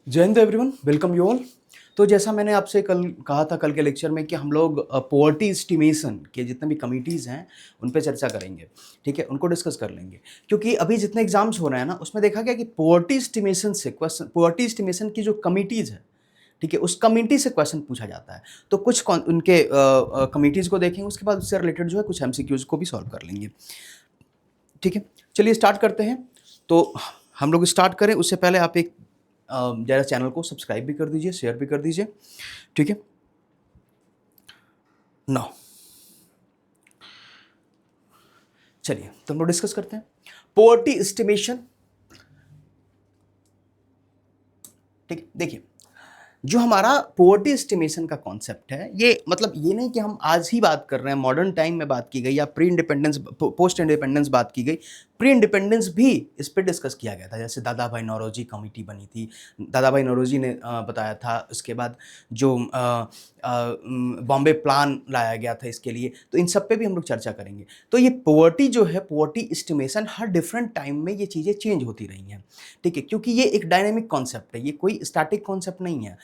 जय Hind everyone, welcome you all. तो जैसा मैंने आपसे कल कहा था कल के लेक्चर में कि हम लोग पॉवर्टी एस्टिमेशन के जितने भी कमिटीज़ हैं उन पे चर्चा करेंगे। ठीक है, उनको डिस्कस कर लेंगे क्योंकि अभी जितने एग्जाम्स हो रहे हैं ना उसमें देखा गया कि पॉवर्टी एस्टिमेशन से क्वेश्चन, पॉवर्टी एस्टिमेशन की जो कमिटीज़ है, ठीक है, उस कमिटी से क्वेश्चन पूछा जाता है। तो कुछ उनके कमिटीज़ को देखेंगे, उसके बाद उससे रिलेटेड जो है कुछ एमसीक्यूज़ को भी सॉल्व कर लेंगे। ठीक है, चलिए स्टार्ट करते हैं। तो हम लोग स्टार्ट करें उससे पहले आप एक जरा चैनल को सब्सक्राइब भी कर दीजिए, शेयर भी कर दीजिए। ठीक है, नाउ चलिए तो हम लोग डिस्कस करते हैं पॉवर्टी एस्टिमेशन। ठीक, देखिए जो हमारा पॉवर्टी एस्टिमेशन का कॉन्सेप्ट है, ये मतलब ये नहीं कि हम आज ही बात कर रहे हैं, मॉडर्न टाइम में बात की गई या प्री इंडिपेंडेंस पोस्ट इंडिपेंडेंस बात की गई। प्री इंडिपेंडेंस भी इस पे डिस्कस किया गया था, जैसे दादा भाई नौरोजी कमेटी बनी थी, दादा भाई नौरोजी ने बताया था। उसके बाद जो बॉम्बे प्लान लाया गया था इसके लिए, तो इन सब पे भी हम लोग चर्चा करेंगे। तो ये पॉवर्टी जो है, पॉवर्टी एस्टिमेशन, हर डिफरेंट टाइम में ये चीज़ें चेंज होती रही हैं। ठीक है, क्योंकि ये एक डायनेमिक कॉन्सेप्ट है, ये कोई स्टैटिक कॉन्सेप्ट नहीं है।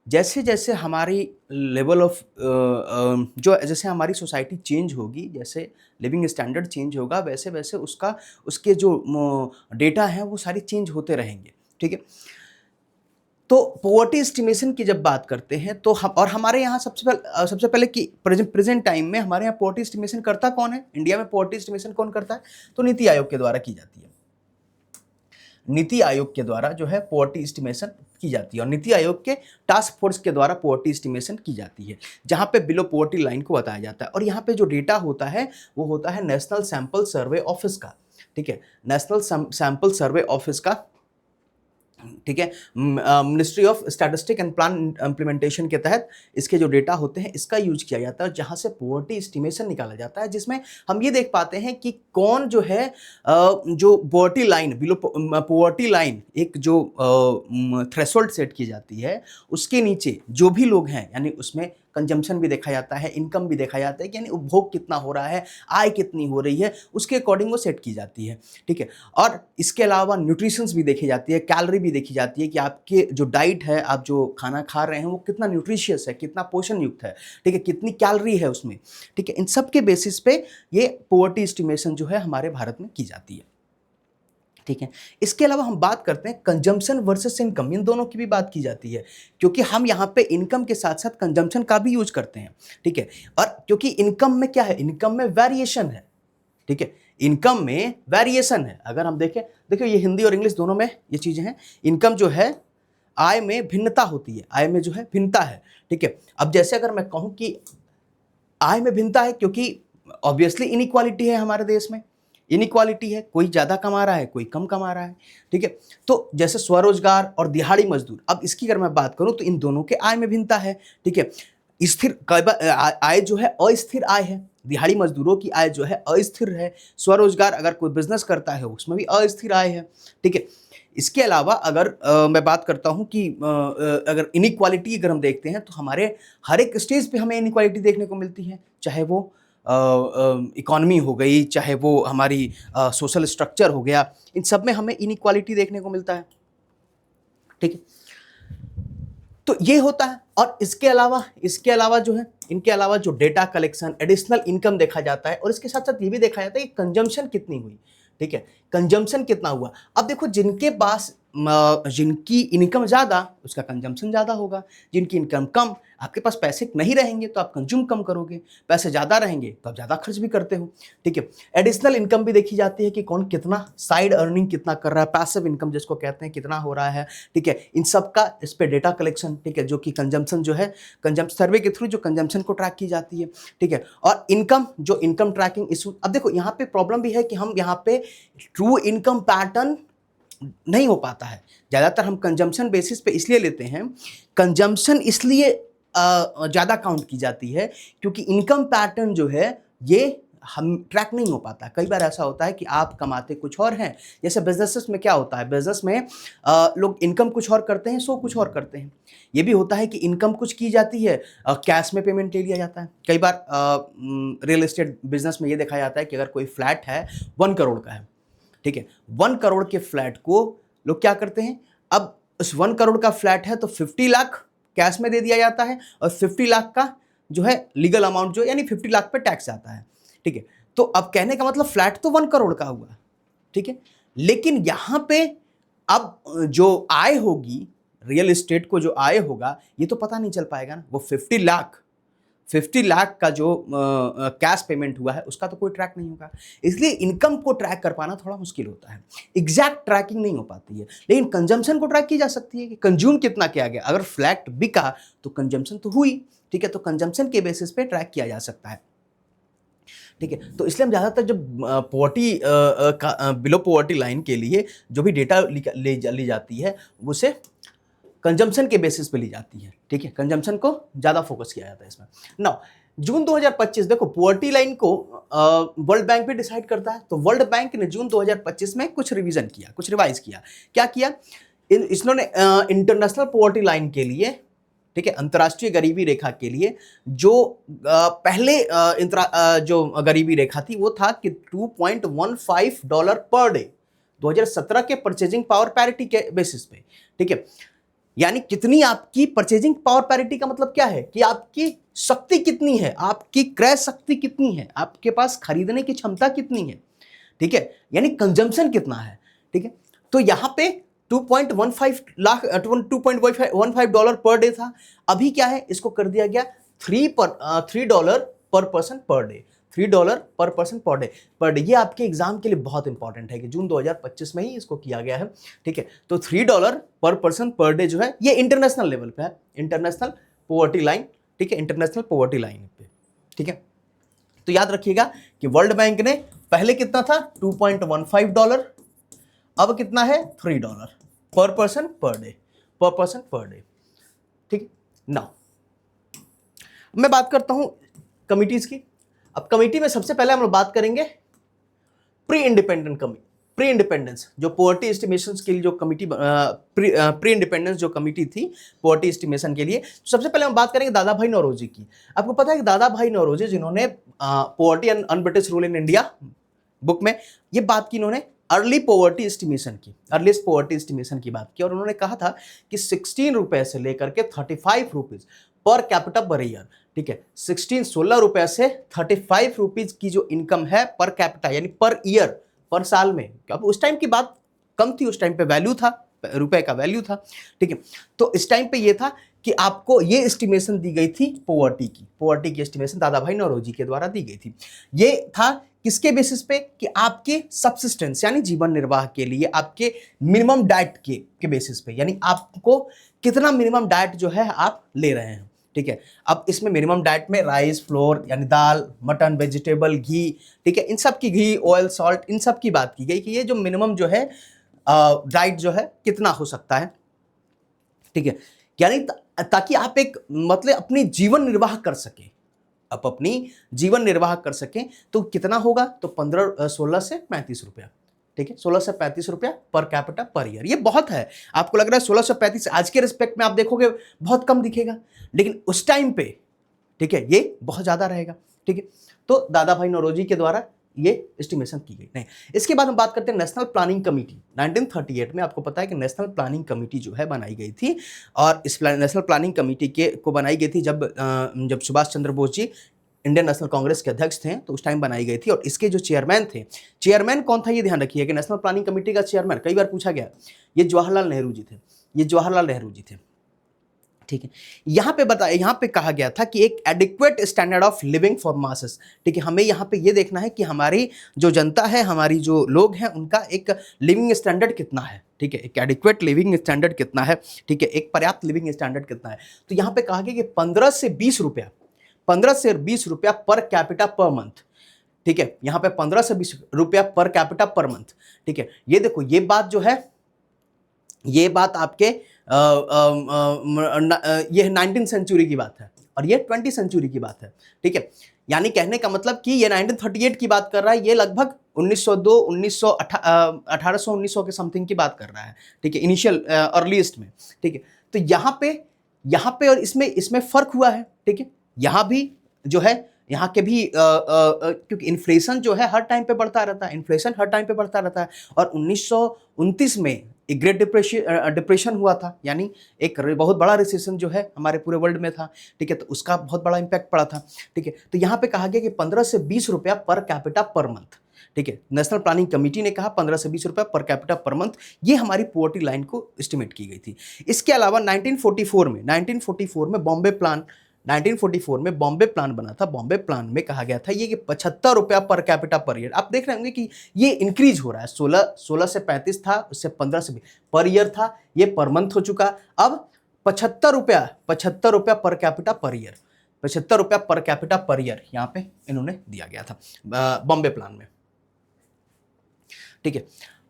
जैसे जैसे हमारी लेवल ऑफ जो जैसे हमारी सोसाइटी चेंज होगी, जैसे लिविंग स्टैंडर्ड चेंज होगा, वैसे वैसे उसके जो डेटा हैं वो सारे चेंज होते रहेंगे। ठीक है, तो पॉवर्टी एस्टिमेशन की जब बात करते हैं तो हम और हमारे यहाँ सबसे पहले कि प्रेजेंट टाइम में हमारे यहाँ पॉवर्टी एस्टिमेशन करता कौन है, इंडिया में पॉवर्टी एस्टिमेशन कौन करता है? तो नीति आयोग के द्वारा की जाती है। नीति आयोग के द्वारा जो है पॉवर्टी एस्टिमेशन की जाती है, और नीति आयोग के टास्क फोर्स के द्वारा पॉवर्टी एस्टिमेशन की जाती है, जहां पे बिलो पॉवर्टी लाइन को बताया जाता है। और यहाँ पे जो डेटा होता है वो होता है नेशनल सैंपल सर्वे ऑफिस का। ठीक है, नेशनल सैंपल सर्वे ऑफिस का। ठीक है, ministry of statistic and plan implementation के तहत इसके जो डेटा होते हैं इसका यूज किया जाता है, जहां से पॉवर्टी एस्टिमेशन निकाला जाता है, जिसमें हम ये देख पाते हैं कि कौन जो है जो poverty line, below poverty line, एक जो थ्रेशोल्ड सेट की जाती है, उसके नीचे जो भी लोग हैं, यानी उसमें कंजम्पशन भी देखा जाता है, इनकम भी देखा जाता है कि यानी उपभोग कितना हो रहा है, आय कितनी हो रही है, उसके अकॉर्डिंग वो सेट की जाती है। ठीक है, और इसके अलावा न्यूट्रिशंस भी देखी जाती है, कैलोरी भी देखी जाती है कि आपके जो डाइट है, आप जो खाना खा रहे हैं वो कितना न्यूट्रिशियस है, कितना पोषण युक्त है। ठीक है, कितनी कैलोरी है उसमें। ठीक है, इन सब के बेसिस पे ये पॉवर्टी एस्टिमेशन जो है हमारे भारत में की जाती है। ठीक है, इसके अलावा हम बात करते हैं कंजम्पशन वर्सेस इनकम, इन दोनों की भी बात की जाती है, क्योंकि हम यहाँ पे इनकम के साथ साथ कंजम्पशन का भी यूज करते हैं। ठीक है, और क्योंकि इनकम में क्या है, इनकम में वेरिएशन है। ठीक है, इनकम में वेरिएशन है। अगर हम देखें, देखिए ये हिंदी और इंग्लिश दोनों में ये चीजें हैं। इनकम जो है, आय में भिन्नता होती है, आय में जो है भिन्नता है। ठीक है, अब जैसे अगर मैं कहूं कि आय में भिन्नता है, क्योंकि ऑब्वियसली इनइक्वालिटी है हमारे देश में, इनइक्वालिटी है, कोई ज्यादा कमा रहा है, कोई कम कमा रहा है। ठीक है, तो जैसे स्वरोजगार और दिहाड़ी मजदूर, अब इसकी अगर मैं बात करूं तो इन दोनों के आय में भिन्नता है। ठीक है, स्थिर आय जो है अस्थिर आय है, दिहाड़ी मजदूरों की आय जो है अस्थिर है। स्वरोजगार अगर कोई बिजनेस करता है उसमें भी अस्थिर आय है। ठीक है, इसके अलावा अगर मैं बात करता हूं कि अगर इनइक्वालिटी अगर हम देखते हैं तो हमारे हर एक स्टेज पे हमें इनइक्वालिटी देखने को मिलती है, चाहे वो इकोनॉमी हो गई, चाहे वो हमारी सोशल स्ट्रक्चर हो गया, इन सब में हमें इनइक्वालिटी देखने को मिलता है। ठीक है, तो ये होता है। और इसके अलावा जो है, इनके अलावा जो डेटा कलेक्शन, एडिशनल इनकम देखा जाता है, और इसके साथ साथ ये भी देखा जाता है कि कंजम्पशन कितनी हुई। ठीक है, कंजम्पशन कितना हुआ। अब देखो, जिनके पास जिनकी इनकम ज्यादा, उसका कंजम्पशन ज्यादा होगा। जिनकी इनकम कम, आपके पास पैसे नहीं रहेंगे तो आप कंज्यूम कम करोगे, पैसे ज्यादा रहेंगे तो आप ज्यादा खर्च भी करते हो। ठीक है, एडिशनल इनकम भी देखी जाती है कि कौन कितना साइड अर्निंग कितना कर रहा है, पैसिव इनकम जिसको कहते हैं, कितना हो रहा है। ठीक है, इन सब का इस पे डेटा कलेक्शन, ठीक है, जो कि कंजम्पशन जो है, कंजम्पशन सर्वे के थ्रू जो कंजम्पशन को ट्रैक की जाती है। ठीक है, और इनकम, जो इनकम ट्रैकिंग इशू, अब देखो यहाँ पे प्रॉब्लम भी है कि हम यहाँ पे ट्रू इनकम पैटर्न नहीं हो पाता है। ज्यादातर हम कंजम्पशन बेसिस पे इसलिए लेते हैं, कंजम्पशन इसलिए ज्यादा काउंट की जाती है क्योंकि इनकम पैटर्न जो है ये हम ट्रैक नहीं हो पाता। कई बार ऐसा होता है कि आप कमाते कुछ और हैं, जैसे बिजनेसेस में क्या होता है, बिजनेस में लोग इनकम कुछ और करते हैं, सो कुछ और करते हैं। ये भी होता है कि इनकम कुछ की जाती है, कैश में पेमेंट ले लिया जाता है। कई बार रियल एस्टेट बिजनेस में ये देखा जाता है कि अगर कोई फ्लैट है 1 करोड़ का है, ठीक है, 1 करोड़ के फ्लैट को लोग क्या करते हैं, अब उस 1 करोड़ का फ्लैट है तो 50 लाख कैश में दे दिया जाता है और 50 लाख का जो है लीगल अमाउंट जो यानी 50 लाख पे टैक्स आता है, ठीक है। तो अब कहने का मतलब फ्लैट तो 1 करोड़ का हुआ, ठीक है, लेकिन यहां पे अब जो आय होगी, रियल एस्टेट को जो आय होगा, ये तो पता नहीं चल पाएगा ना। वो 50 लाख का जो कैश पेमेंट हुआ है उसका तो कोई ट्रैक नहीं होगा, इसलिए इनकम को ट्रैक कर पाना थोड़ा मुश्किल होता है, एग्जैक्ट ट्रैकिंग नहीं हो पाती है। लेकिन कंजम्पशन को ट्रैक की जा सकती है कि कंज्यूम कितना किया गया। अगर फ्लैट बिका तो कंजम्पशन तो हुई, ठीक है, तो कंजम्पशन के बेसिस पे ट्रैक किया जा सकता है, ठीक है। तो इसलिए हम ज़्यादातर जब पॉवर्टी बिलो पॉवर्टी लाइन के लिए जो भी डेटा ली जाती है उसे कंजम्पशन के बेसिस पे ली जाती है, ठीक है, कंजम्पशन को ज़्यादा फोकस किया जाता है इसमें। नाउ जून 2025 देखो पॉवर्टी लाइन को वर्ल्ड बैंक भी डिसाइड करता है, तो वर्ल्ड बैंक ने जून 2025 में कुछ रिवीजन किया, कुछ रिवाइज किया। क्या किया, इन्होंने इंटरनेशनल पॉवर्टी लाइन के लिए, ठीक है, अंतर्राष्ट्रीय गरीबी रेखा के लिए जो पहले जो गरीबी रेखा थी वो था कि $2.15 पर डे 2017 के परचेजिंग पावर पैरिटी के बेसिस पे, ठीक है। यानी कितनी आपकी परचेजिंग पावर पैरिटी का मतलब क्या है कि आपकी शक्ति कितनी है, आपकी क्रय शक्ति कितनी है, आपके पास खरीदने की क्षमता कितनी है, ठीक है, यानी कंजम्पशन कितना है, ठीक है। तो यहां पे 2.15 डॉलर पर डे था, अभी क्या है, इसको कर दिया गया $3 पर पर्सन पर डे, $3 पर पर्सन पर डे। ये आपके एग्जाम के लिए बहुत इंपॉर्टेंट है कि जून 2025 में ही इसको किया गया है, ठीक है। तो $3 पर पर्सन पर डे जो है ये इंटरनेशनल लेवल पे है, इंटरनेशनल पॉवर्टी लाइन, ठीक है, इंटरनेशनल पॉवर्टी लाइन पे, ठीक है। तो याद रखिएगा कि वर्ल्ड बैंक ने पहले कितना था $2.15, अब कितना है $3 पर पर्सन पर डे, पर पर्सन पर डे, ठीक। नाउ मैं बात करता हूं कमिटीज की। अब कमिटी में सबसे पहले हम लोग बात करेंगे प्री इंडिपेंडेंस जो पॉवर्टी एस्टिमेशन के लिए जो कमिटी प्री इंडिपेंडेंस जो कमिटी थी पॉवर्टी एस्टिमेशन के लिए, तो सबसे पहले हम बात करेंगे दादा भाई नौरोजी की। आपको पता है कि दादा भाई नौरोजी जिन्होंने poverty and un-British rule in India book में ये बात की, इन्होंने अर्लीस्ट पॉवर्टी एस्टिमेशन की बात की और उन्होंने कहा था कि 16 रुपए से लेकर के 35 rupees per capita per year, ठीक है, 16 रुपए से 35 रुपीज की जो इनकम है पर कैपिटा यानी पर ईयर, पर साल में, अब उस टाइम की बात कम थी, उस टाइम पे वैल्यू था, रुपए का वैल्यू था, ठीक है। तो इस टाइम पे ये था कि आपको ये एस्टिमेशन दी गई थी पॉवर्टी की एस्टिमेशन दादा भाई नौरोजी के द्वारा दी गई थी। ये था किसके बेसिस पे कि आपके सब्सिस्टेंस यानी जीवन निर्वाह के लिए आपके मिनिमम डाइट के बेसिस पे, यानी आपको कितना मिनिमम डाइट जो है आप ले रहे हैं, ठीक है। अब इसमें मिनिमम डाइट में राइस, फ्लोर यानी दाल, मटन, वेजिटेबल, घी, ठीक है, इन सब की घी, ऑयल, सॉल्ट, इन सब की बात की गई कि ये जो मिनिमम जो है डाइट जो है कितना हो सकता है, ठीक है, यानी ताकि आप एक मतलब अपनी जीवन निर्वाह कर सके, आप अपनी जीवन निर्वाह कर सकें तो कितना होगा, तो 16 से 35 रुपया, ठीक है, 16 से 35 रुपया पर कैपिटा पर ईयर। ये बहुत है, आपको लग रहा है 16 से 35 आज के रिस्पेक्ट में आप देखोगे बहुत कम दिखेगा, लेकिन उस टाइम पे, ठीक है, ये बहुत ज्यादा रहेगा, ठीक है। तो दादा भाई नौरोजी के द्वारा ये एस्टिमेशन की गई। नहीं, इसके बाद हम बात करते हैं नेशनल प्लानिंग कमेटी। 1938 में आपको पता है कि नेशनल प्लानिंग कमेटी जो है बनाई गई थी और इस नेशनल प्लानिंग कमेटी को बनाई गई थी जब सुभाष चंद्र बोस जी इंडियन नेशनल कांग्रेस के अध्यक्ष थे, तो उस टाइम बनाई गई थी। और इसके जो चेयरमैन कौन था, ये ध्यान रखिए कि नेशनल प्लानिंग कमेटी का चेयरमैन कई बार पूछा गया, ये जवाहरलाल नेहरू जी थे, ठीक है। यहाँ पे कहा गया था कि एक adequate standard of living for masses, ठीक है, हमें यहाँ पे ये देखना है कि हमारी जो जनता है, हमारी जो लोग हैं, उनका एक लिविंग स्टैंडर्ड कितना है, ठीक है, एक एडिक्वेट लिविंग स्टैंडर्ड कितना है, ठीक है, एक पर्याप्त लिविंग स्टैंडर्ड कितना है। तो यहाँ पे कहा गया कि 15 से 20 रुपया पर कैपिटा पर मंथ, ठीक है, यहाँ पे 15 से 20 रुपया पर कैपिटा पर मंथ, ठीक है। ये देखो, ये बात जो है, ये बात आपके ये 19th सेंचुरी की बात है और ये 20th सेंचुरी की बात है, ठीक है। यानी कहने का मतलब कि ये 1938 की बात कर रहा है, ये लगभग 1902, 1800, 1900 के समथिंग की बात कर रहा है, ठीक है, इनिशियल अर्लीस्ट में, ठीक है। तो यहाँ पे और इसमें फर्क हुआ है, ठीक है। यहाँ भी जो है, यहाँ के भी क्योंकि इन्फ्लेशन जो है हर टाइम पे बढ़ता रहता है, और 1929 में एक ग्रेट डिप्रेशन हुआ था, यानी एक बहुत बड़ा रिसेशन जो है हमारे पूरे वर्ल्ड में था, ठीक है, तो उसका बहुत बड़ा इम्पैक्ट पड़ा था, ठीक है। तो यहाँ पे कहा गया कि 15 से 20 रुपया पर कैपिटा पर मंथ, ठीक है, नेशनल प्लानिंग कमेटी ने कहा 15 से 20 रुपया पर कैपिटा पर मंथ, ये हमारी पॉवर्टी लाइन को एस्टिमेट की गई थी। इसके अलावा 1944 में बॉम्बे प्लान 1944 में बॉम्बे प्लान बना था। बॉम्बे प्लान में कहा गया था ये कि 75 रुपया पर कैपिटा पर ईयर। आप देख रहे होंगे कि ये इंक्रीज हो रहा है, 16 से 35 था, उससे 15 से 20 पर ईयर था, ये पर मंथ हो चुका। अब 75 रुपया पर कैपिटा पर ईयर, 75 रुपया पर कैपिटा पर ईयर यहाँ पे इन्होंने दिया गया था बॉम्बे प्लान में, ठीक है।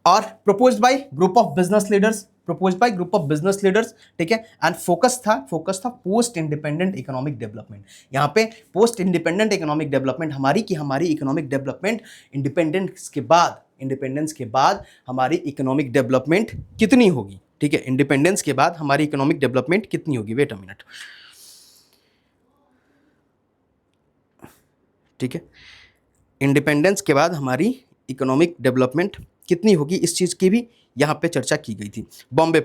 और proposed bye group of business leaders, ठीक है, एंड फोकस था पोस्ट इंडिपेंडेंट इकोनॉमिक डेवलपमेंट। यहाँ पे पोस्ट इंडिपेंडेंट इकोनॉमिक डेवलपमेंट हमारी इकोनॉमिक डेवलपमेंट इंडिपेंडेंस के बाद हमारी इकोनॉमिक डेवलपमेंट कितनी होगी, ठीक है, इंडिपेंडेंस के बाद हमारी इकोनॉमिक डेवलपमेंट कितनी होगी, वेट अ मिनट, ठीक है, इंडिपेंडेंस के बाद हमारी इकोनॉमिक डेवलपमेंट कितनी होगी, इस चीज़ की भी यहाँ पे चर्चा की गई थी। बॉम्बे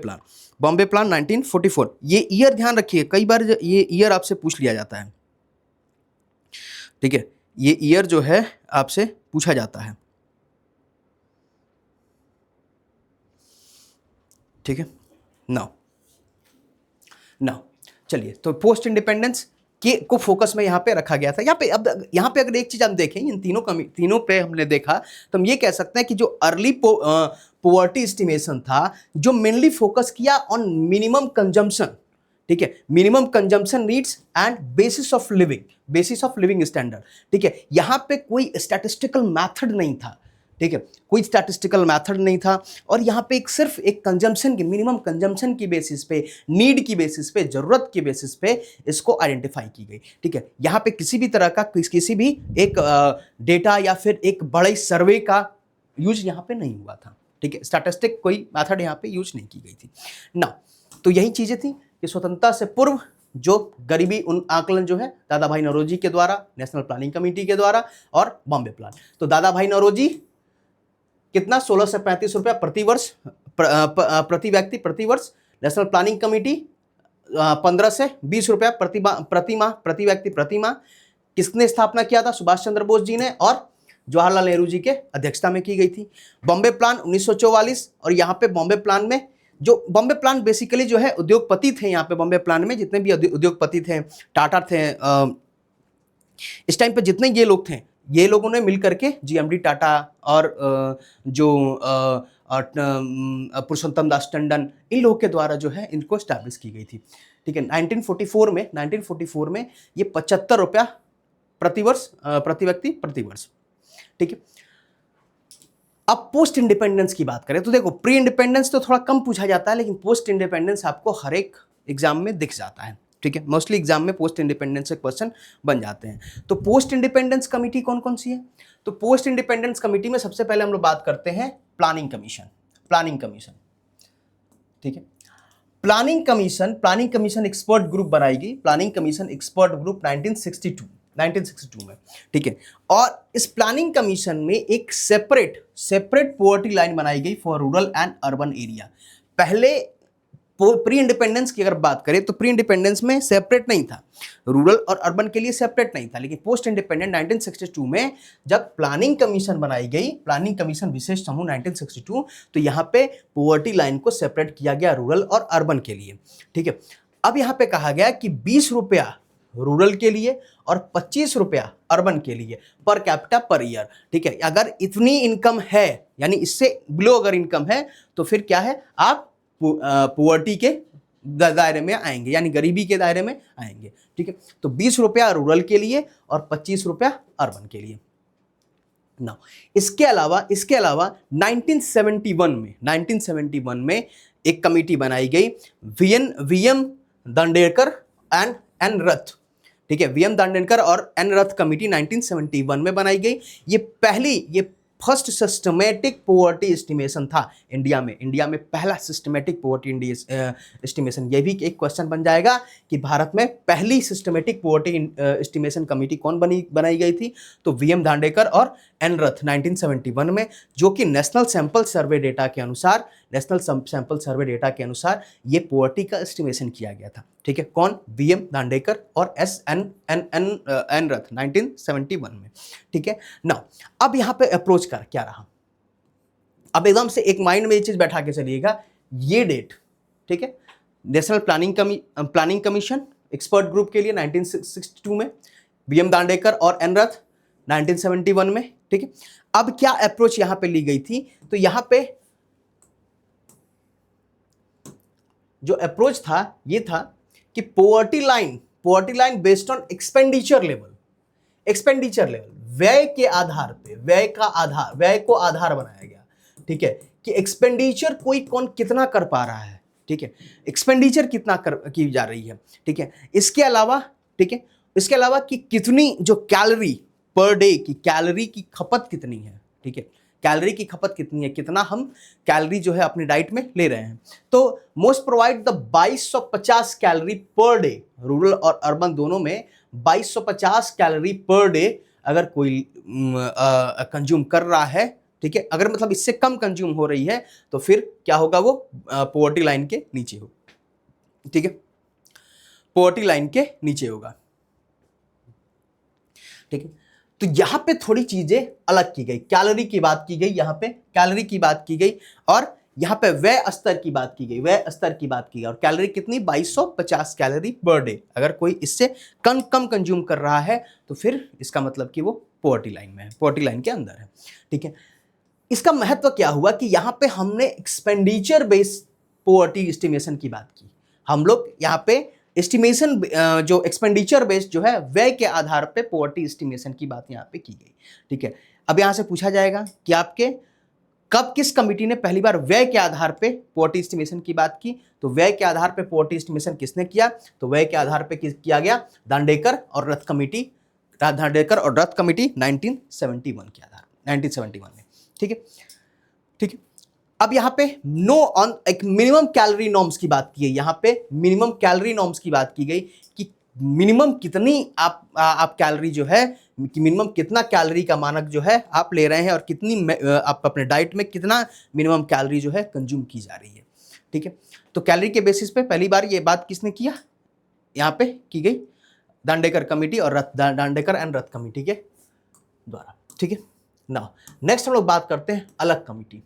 प्लान 1944, ये ईयर ध्यान रखिए, कई बार ये ईयर आपसे पूछ लिया जाता है, ठीक है, ये ईयर जो है आपसे पूछा जाता है, ठीक है। नाउ चलिए, तो पोस्ट इंडिपेंडेंस के को फोकस में यहाँ पे रखा गया था। यहाँ पे अगर एक चीज हम देखें, इन तीनों पे हमने देखा, तो हम ये कह सकते हैं कि जो अर्ली पॉवर्टी एस्टिमेशन था, जो मेनली फोकस किया ऑन मिनिमम कंजम्पशन, ठीक है, minimum consumption needs and bases of living standard, ठीक है। यहाँ पे कोई स्टैटिस्टिकल मैथड नहीं था, ठीक है, कोई स्टैटिस्टिकल मेथड नहीं था, और यहाँ पे सिर्फ एक कंजम्पशन की, मिनिमम कंजम्पशन की बेसिस पे, नीड की बेसिस पे, जरूरत की बेसिस पे इसको आइडेंटिफाई की गई, ठीक है। यहाँ पे किसी भी तरह का किसी भी एक डेटा या फिर एक बड़े सर्वे का यूज यहाँ पे नहीं हुआ था, ठीक है, स्टैटिस्टिक कोई मेथड यहाँ पे यूज नहीं की गई थी ना। तो यही चीजें थी कि स्वतंत्रता से पूर्व जो गरीबी उन आकलन जो है दादा भाई नौरोजी के द्वारा, नेशनल प्लानिंग कमेटी के द्वारा, और बॉम्बे प्लान। तो दादा भाई नौरोजी कितना, 16 से 35 रुपया प्रति वर्ष, प्रति व्यक्ति प्रति वर्ष। नेशनल प्लानिंग कमेटी 15 से 20 रुपया प्रति माह, प्रति व्यक्ति प्रति माह। किसने स्थापना किया था? सुभाष चंद्र बोस जी ने, और जवाहरलाल नेहरू जी के अध्यक्षता में की गई थी। बॉम्बे प्लान 1944, और यहाँ पे बॉम्बे प्लान बेसिकली जो है उद्योगपति थे। यहाँ पे बॉम्बे प्लान में जितने भी उद्योगपति थे, टाटा थे, इस टाइम पे जितने ये लोग थे, ये लोगों ने मिलकर के जीएमडी टाटा और जो पुरुषोत्तम दास टंडन, इन लोगों के द्वारा जो है इनको एस्टैब्लिश की गई थी, ठीक है। 1944 में ये 75 रुपया प्रति वर्ष, प्रति व्यक्ति प्रति वर्ष, ठीक है। अब पोस्ट इंडिपेंडेंस की बात करें तो देखो, प्री इंडिपेंडेंस तो थोड़ा कम पूछा जाता है, लेकिन पोस्ट इंडिपेंडेंस आपको हर एक एग्जाम में दिख जाता है, ठीक है। मोस्टली एग्जाम में पोस्ट इंडिपेंडेंस से क्वेश्चन बन जाते हैं। तो पोस्ट इंडिपेंडेंस कमेटी कौन कौन सी है? तो पोस्ट इंडिपेंडेंस कमेटी में सबसे पहले हम लोग बात करते हैं प्लानिंग कमीशन, ठीक है। प्लानिंग कमीशन एक्सपर्ट ग्रुप बनाई गई, प्लानिंग कमीशन एक्सपर्ट ग्रुप 1962 में, ठीक है। और इस प्लानिंग कमीशन में एक सेपरेट पॉवर्टी लाइन बनाई गई for rural and urban area. पहले प्री इंडिपेंडेंस की अगर बात करें तो प्री इंडिपेंडेंस में सेपरेट नहीं था, रूरल और अर्बन के लिए सेपरेट नहीं था, लेकिन पोस्ट इंडिपेंडेंट 1962 में जब प्लानिंग कमीशन बनाई गई, प्लानिंग कमीशन विशेष समूह 1962, तो यहाँ पे पॉवर्टी लाइन को सेपरेट किया गया रूरल और अर्बन के लिए, ठीक है। अब यहाँ पे कहा गया कि 20 रुपया रूरल के लिए और 25 रुपया अर्बन के लिए पर कैपिटा पर ईयर, ठीक है। अगर इतनी इनकम है, यानी इससे बिलो अगर इनकम है, तो फिर क्या है, आप पॉवर्टी के दायरे में आएंगे, यानी गरीबी के दायरे में आएंगे, ठीक है। तो 20 रुपया रूरल के लिए और 25 रुपया अर्बन के लिए। नाउ इसके अलावा 1971 में एक कमेटी बनाई गई, वीएम दांडेकर एंड एन रथ, ठीक है। वीएम दांडेकर और एन रथ कमेटी 1971 में बनाई गई। ये फर्स्ट सिस्टमेटिक पोवर्टी एस्टिमेशन था इंडिया में पहला सिस्टमेटिक पोवर्टी एस्टिमेशन। ये भी एक क्वेश्चन बन जाएगा कि भारत में पहली सिस्टमेटिक पोवर्टी एस्टिमेशन कमेटी कौन बनाई गई थी, तो वीएम दांडेकर और एन रथ 1971 में, जो कि नेशनल सैंपल सर्वे डेटा के अनुसार ये पोवर्टी का एस्टिमेशन किया गया था। ठीक है, कौन? वीएम दांडेकर और एन रथ 1971 में। ठीक है ना, अब यहां पे अप्रोच कर क्या रहा, अब एकदम से एक माइंड में ये चीज बैठा के चलिएगा, ये डेट, ठीक है, national planning commission expert group के लिए 1962 में, वीएम दांडेकर और एन रथ 1971 में। ठीक है, अब क्या अप्रोच यहां पे ली गई थी, तो यहां पे जो अप्रोच था ये था कि poverty line based on expenditure level, व्यय के आधार पे, व्यय को आधार बनाया गया। ठीक है, कि एक्सपेंडिचर कौन कितना कर पा रहा है। ठीक है, एक्सपेंडिचर कितना की जा रही है। ठीक है, इसके अलावा कि कितनी जो कैलोरी पर डे की कैलोरी की खपत कितनी है। ठीक है, कैलोरी की खपत कितनी है, कितना हम कैलोरी जो है अपनी डाइट में ले रहे हैं। तो most provide the 2250 calorie per day, rural और अर्बन दोनों में 2250 कैलोरी पर डे अगर कोई कंज्यूम कर रहा है। ठीक है, अगर मतलब इससे कम कंज्यूम हो रही है तो फिर क्या होगा, वो पॉवर्टी लाइन के नीचे होगा। ठीक है, पॉवर्टी लाइन के नीचे होगा। ठीक है, तो यहां पे थोड़ी चीजें अलग की गई, कैलोरी की बात की गई, यहां पे कैलोरी की बात की गई, और यहां पे व्यय स्तर की बात की गई, और कैलोरी कितनी, 2250 कैलोरी पर डे। अगर कोई इससे कम कंज्यूम कर रहा है तो फिर इसका मतलब कि वो पॉवर्टी लाइन में है, पॉवर्टी लाइन के अंदर है। ठीक है, इसका महत्व क्या हुआ कि यहां पे हमने एक्सपेंडिचर बेस्ड पॉवर्टी एस्टिमेशन की बात की। हम लोग यहां पे एस्टिमेशन जो एक्सपेंडिचर बेस्ड जो है व्यय के आधार पे पॉवर्टी एस्टिमेशन की बात यहां पे की गई। ठीक है, अब यहां से पूछा जाएगा कि आपके कब किस कमिटी ने पहली बार व्यय के आधार पे पॉवर्टी एस्टिमेशन की बात की, तो व्यय के आधार पे पॉवर्टी एस्टिमेशन किसने किया, तो व्यय के आधार पे किया गया दांडेकर और रथ कमिटी 1971 के आधार 1971 में। ठीक है, अब यहाँ पे एक मिनिमम कैलोरी नॉर्म्स की बात की गई, यहाँ पे मिनिमम कैलोरी नॉर्म्स की बात की गई कि मिनिमम कितनी आप कैलोरी जो है, कि मिनिमम कितना कैलोरी का मानक जो है आप ले रहे हैं, और कितनी आप अपने डाइट में कितना मिनिमम कैलोरी जो है कंज्यूम की जा रही है। ठीक है, तो कैलोरी के बेसिस पे पहली बार ये बात किसने किया, यहाँ पे की गई दांडेकर कमेटी और दांडेकर एंड रथ कमेटी के द्वारा। ठीक है, नाउ नेक्स्ट हम लोग बात करते हैं अलग कमेटी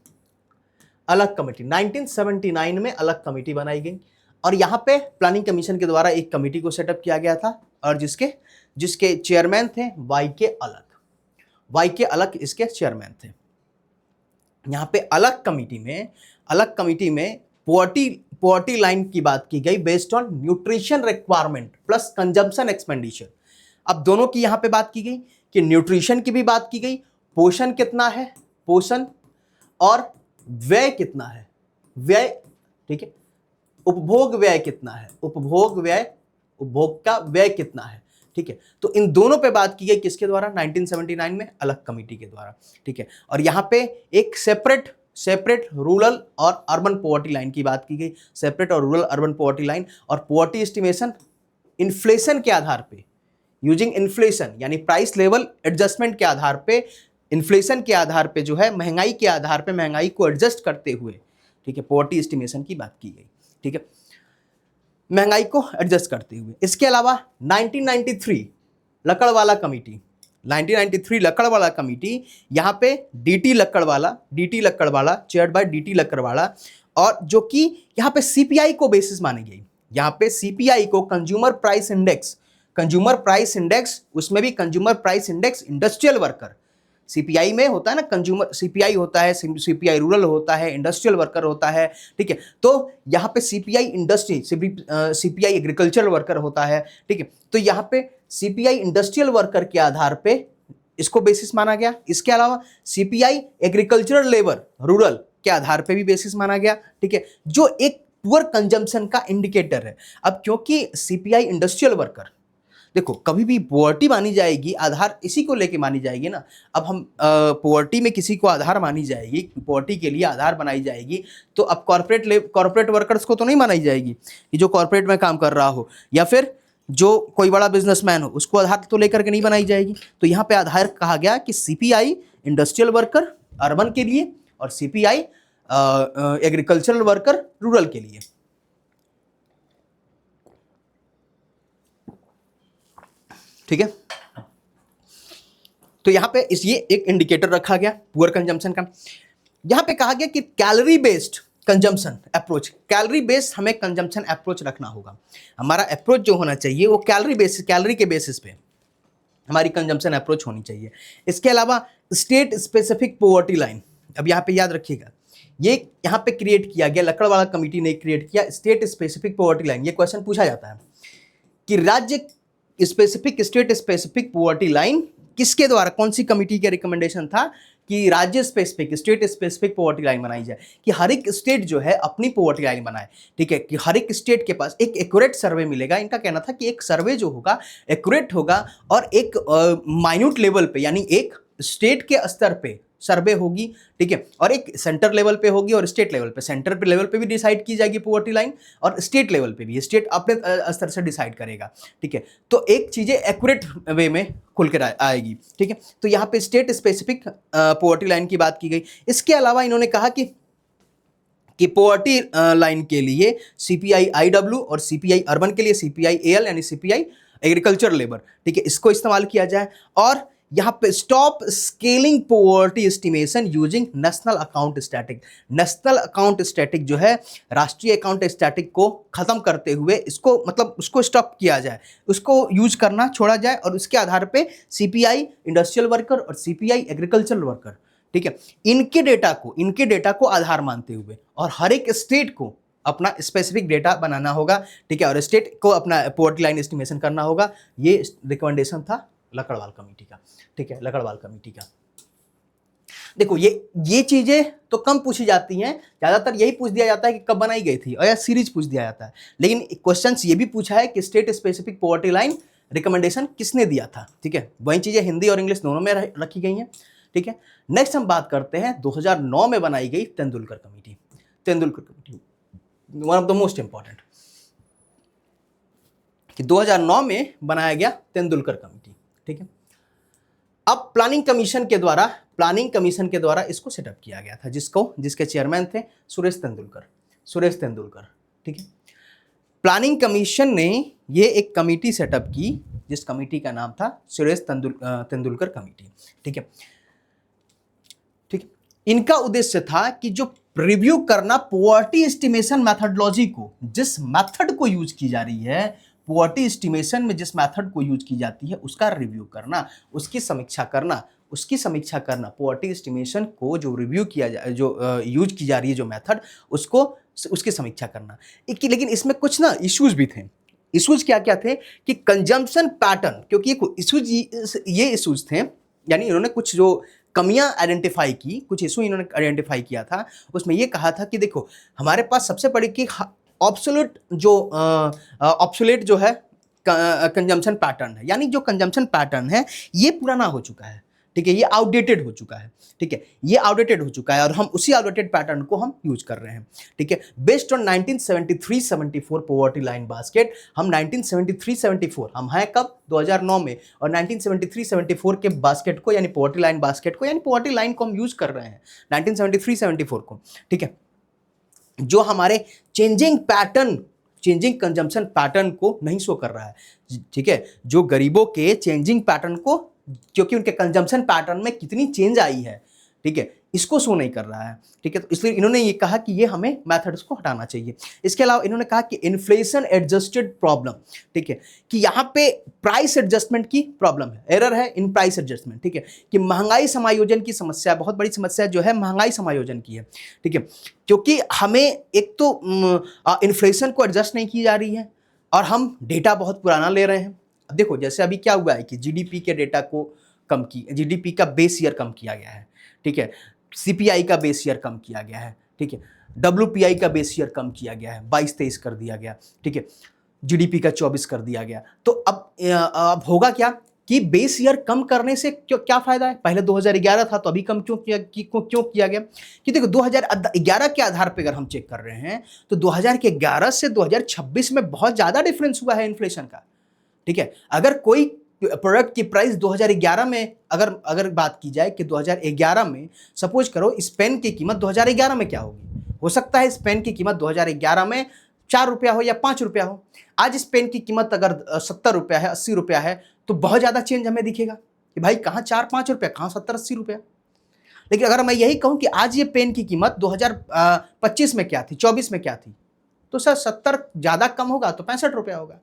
1979 में अलग कमेटी बनाई गई, और यहाँ पे प्लानिंग कमीशन के द्वारा एक कमेटी को सेटअप किया गया था, और जिसके चेयरमैन थे वाई के अलग इसके चेयरमैन थे। यहाँ पे अलग कमेटी में पॉवर्टी लाइन की बात की गई based on nutrition requirement plus consumption expenditure. अब दोनों की यहाँ पे बात की गई कि न्यूट्रिशन की भी बात की गई, पोषण कितना है, पोषण और व्यय कितना है, व्यय। ठीक है, उपभोग व्यय कितना है, उपभोग का व्यय कितना है। ठीक है, तो इन दोनों पे बात की गई किसके द्वारा, 1979 में अलग कमेटी के द्वारा। ठीक है, और यहाँ पे एक सेपरेट रूरल और अर्बन पॉवर्टी लाइन की बात की गई, सेपरेट और रूरल अर्बन पॉवर्टी लाइन, और पॉवर्टी एस्टिमेशन इन्फ्लेशन के आधार पे, यूजिंग इन्फ्लेशन यानी प्राइस लेवल एडजस्टमेंट के आधार पे, इन्फ्लेशन के आधार पे जो है, महंगाई के आधार पे, महंगाई को एडजस्ट करते हुए, ठीक है, पॉवर्टी एस्टिमेशन की बात की गई। ठीक है, महंगाई को एडजस्ट करते हुए। इसके अलावा 1993 लकड़वाला कमेटी, यहाँ पे D T Lakdawala chaired by D T Lakdawala, और जो कि यहाँ पे सीपीआई को बेसिस मानी गई। यहाँ पे सीपीआई को कंज्यूमर प्राइस इंडेक्स, उसमें भी consumer price index industrial worker, CPI में होता है ना, कंज्यूमर सीपीआई होता है, सीपीआई रूरल होता है, इंडस्ट्रियल वर्कर होता है। ठीक है, तो यहाँ पे CPI industry, CPI agricultural worker होता है। ठीक है, तो यहाँ पे सीपीआई इंडस्ट्रियल वर्कर के आधार पे इसको बेसिस माना गया। इसके अलावा सीपीआई एग्रीकल्चरल लेबर रूरल के आधार पे भी बेसिस माना गया। ठीक है, जो एक पुअर कंजम्पशन का इंडिकेटर है। अब क्योंकि सीपीआई इंडस्ट्रियल वर्कर, देखो कभी भी पोवर्टी मानी जाएगी, आधार इसी को लेके मानी जाएगी ना। अब हम पोवर्टी में किसी को आधार मानी जाएगी, पोवर्टी के लिए आधार बनाई जाएगी, तो अब कॉर्पोरेट वर्कर्स को तो नहीं मानी जाएगी कि जो कॉर्पोरेट में काम कर रहा हो, या फिर जो कोई बड़ा बिजनेसमैन हो उसको आधार तो लेकर के नहीं बनाई जाएगी। तो यहाँ पे आधार कहा गया कि सीपीआई इंडस्ट्रियल वर्कर अर्बन के लिए और सीपीआई एग्रीकल्चरल वर्कर रूरल के लिए। ठीक है, तो यहां पे ये एक इंडिकेटर रखा गया पुअर कंजम्पशन का। यहां पे कहा गया कि calorie based consumption approach, calorie based हमें कंजम्पशन अप्रोच रखना होगा। हमारा अप्रोच जो होना चाहिए वो कैलोरी के बेसिस पे हमारी कंजम्पशन अप्रोच होनी चाहिए। इसके अलावा स्टेट स्पेसिफिक पोवर्टी लाइन, अब यहाँ पे याद रखिएगा, ये यहाँ पे क्रिएट किया गया, लकड़वाला कमेटी ने क्रिएट किया स्टेट स्पेसिफिक पोवर्टी लाइन। ये क्वेश्चन पूछा जाता है कि राज्य specific state specific poverty line किसके द्वारा, कौन सी कमेटी का रिकमेंडेशन था कि राज्य specific state specific poverty line बनाई जाए, कि हर एक स्टेट जो है अपनी पोवर्टी लाइन बनाए। ठीक है, कि हर एक स्टेट के पास एक एक्यूरेट सर्वे मिलेगा। इनका कहना था कि एक सर्वे जो होगा एक्यूरेट होगा और एक माइन्यूट लेवल पे, यानी एक स्टेट के स्तर पे सर्वे होगी। ठीक है, और एक सेंटर लेवल पे होगी और स्टेट लेवल पे, सेंटर पे लेवल पे भी डिसाइड की जाएगी पोवर्टी लाइन और स्टेट लेवल पे भी, स्टेट अपने स्तर से डिसाइड करेगा। ठीक है, तो एक चीजें एक्यूरेट वे में खुल कर आएगी। ठीक है, तो यहाँ पे स्टेट स्पेसिफिक पोवर्टी लाइन की बात की गई। इसके अलावा इन्होंने कहा कि पोवर्टी लाइन के लिए सीपीआई आईडब्ल्यू और सीपीआई अर्बन के लिए सीपीआई एल यानी सीपीआई एग्रीकल्चर लेबर, ठीक है, इसको इस्तेमाल किया जाए। और यहाँ पे stop scaling poverty estimation using national account static, national account static जो है राष्ट्रीय अकाउंट स्टैटिक को खत्म करते हुए इसको मतलब उसको स्टॉप किया जाए, उसको यूज करना छोड़ा जाए और उसके आधार पे सीपीआई इंडस्ट्रियल वर्कर और सीपीआई एग्रीकल्चरल वर्कर, ठीक है, इनके डेटा को आधार मानते हुए और हर एक स्टेट को अपना स्पेसिफिक डेटा बनाना होगा। ठीक है, और स्टेट को अपना पोवर्टी लाइन एस्टिमेशन करना होगा। ये रिकमेंडेशन था लकड़वाल कमेटी का। ठीक है, लकड़वाल कमेटी का। देखो ये चीजें तो कम पूछी जाती हैं, ज्यादातर यही पूछ दिया जाता है कि कब बनाई गई थी, और या सीरीज पूछ दिया जाता है। लेकिन क्वेश्चंस ये भी पूछा है कि state specific poverty line recommendation किसने दिया था। ठीक है, वही चीजें हिंदी और इंग्लिश दोनों में रखी गई हैं। ठीक है, नेक्स्ट हम बात करते हैं 2009 में बनाई गई Tendulkar committee. Tendulkar committee one of the most important, कि 2009 में बनाया गया तेंदुलकर कमेटी। ठीक है, अब प्लानिंग कमीशन के द्वारा इसको सेटअप किया गया था, जिसके चेयरमैन थे सुरेश तेंदुलकर। ठीक है, प्लानिंग कमीशन ने ये एक कमेटी सेटअप की जिस कमेटी का नाम था सुरेश तेंदुलकर कमेटी। ठीक है, इनका उद्देश्य था कि जो रिव्यू करना पोवर्टी एस्टिमेशन मैथडोलॉजी को, जिस मेथड को यूज की जा रही है, पोवर्टी एस्टिमेशन में जिस मेथड को यूज की जाती है उसका रिव्यू करना, उसकी समीक्षा करना, पोवर्टी एस्टिमेशन को जो रिव्यू किया जा जो यूज की जा रही है जो मेथड, उसकी समीक्षा करना। लेकिन इसमें कुछ ना इश्यूज भी थे। इश्यूज क्या क्या थे कि कंजम्पशन पैटर्न, क्योंकि ये इश्यूज थे, यानी इन्होंने कुछ जो कमियां आइडेंटिफाई की, कुछ इशू इन्होंने आइडेंटिफाई किया था। उसमें ये कहा था कि देखो हमारे पास सबसे बड़ी कि ऑब्सोलेट जो है कंजम्पशन पैटर्न है, यानी जो कंजम्पशन पैटर्न है ये पुराना हो चुका है। ठीक है, ये आउटडेटेड हो चुका है। ठीक है, ये आउटडेटेड हो चुका है और हम उसी आउटडेटेड पैटर्न को हम यूज कर रहे हैं। ठीक है, based on 1973-74 poverty line basket, हम 1973-74 हम हैं कब 2009 में, और 1973-74 के बास्केट को यानी पोवर्टी लाइन बास्केट को यानी पोवर्टी लाइन को हम यूज कर रहे हैं 1973-74 को। ठीक है, जो हमारे चेंजिंग कंजम्पशन पैटर्न को नहीं शो कर रहा है। ठीक है, जो गरीबों के चेंजिंग पैटर्न को, क्योंकि उनके कंजम्पशन पैटर्न में कितनी चेंज आई है, ठीक है, इसको शो नहीं कर रहा है। ठीक है, तो इसलिए इन्होंने ये कहा कि ये हमें मेथड्स को हटाना चाहिए। इसके अलावा इन्होंने कहा कि इन्फ्लेशन एडजस्टेड प्रॉब्लम, ठीक है, कि यहाँ पे प्राइस एडजस्टमेंट की प्रॉब्लम है, एरर है इन प्राइस एडजस्टमेंट। ठीक है, कि महंगाई समायोजन की समस्या, बहुत बड़ी समस्या जो है महंगाई समायोजन की है। ठीक है, क्योंकि हमें एक तो इन्फ्लेशन को एडजस्ट नहीं की जा रही है और हम डेटा बहुत पुराना ले रहे हैं। अब देखो जैसे अभी क्या हुआ है कि जीडीपी के डेटा को जीडीपी का बेस ईयर कम किया गया है। ठीक है, सीपीआई का बेस ईयर कम किया गया है। ठीक है, डब्ल्यूपीआई का बेस ईयर कम किया गया है, 22-23 कर दिया गया। ठीक है, जीडीपी का 24 कर दिया गया। तो अब होगा क्या कि बेस ईयर कम करने से क्या फायदा है? पहले 2011 था तो अभी कम क्यों किया गया? कि देखो 2011 के आधार पे अगर हम चेक कर रहे हैं तो 2011 से 2026 में बहुत ज्यादा डिफरेंस हुआ है इन्फ्लेशन का। ठीक है, अगर कोई प्रोडक्ट की प्राइस 2011 में अगर बात की जाए कि 2011 में सपोज करो इस पेन की कीमत 2011 में क्या होगी, हो सकता है इस पेन की कीमत 2011 में 4 रुपया हो या 5 रुपया हो। आज इस पेन की कीमत अगर 70 रुपया है, 80 रुपया है, तो बहुत ज्यादा चेंज हमें दिखेगा कि भाई कहाँ 4-5 रुपया, कहाँ 70-80 रुपया। लेकिन अगर मैं यही कहूं कि आज ये पेन की कीमत 2025 में क्या थी, 24 में क्या थी, तो सर 70 ज्यादा कम होगा तो 65 रुपया होगा।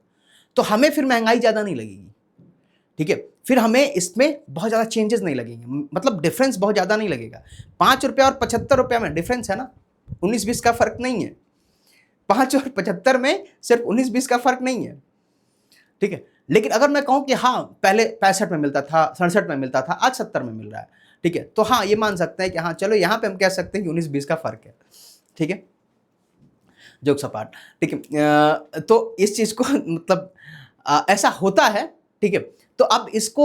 तो हमें फिर महंगाई ज्यादा नहीं लगेगी। ठीक है, फिर हमें इसमें बहुत ज्यादा चेंजेस नहीं लगेंगे, मतलब डिफरेंस बहुत ज्यादा नहीं लगेगा। 5 रुपया और 75 रुपया में डिफरेंस है ना, 19-20 का फर्क नहीं है। 5 और 75 में सिर्फ 19-20 का फर्क नहीं है। ठीक है, लेकिन अगर मैं कहूं कि हाँ पहले 65 में मिलता था, 67 में मिलता था, आज 70 में मिल रहा है, ठीक है, तो हाँ ये मान सकते हैं कि हाँ चलो यहां पे हम कह सकते हैं कि 19-20 का फर्क है। ठीक है, जोक्स अपार्ट। ठीक है, तो इस चीज को मतलब ऐसा होता है। ठीक है, तो अब इसको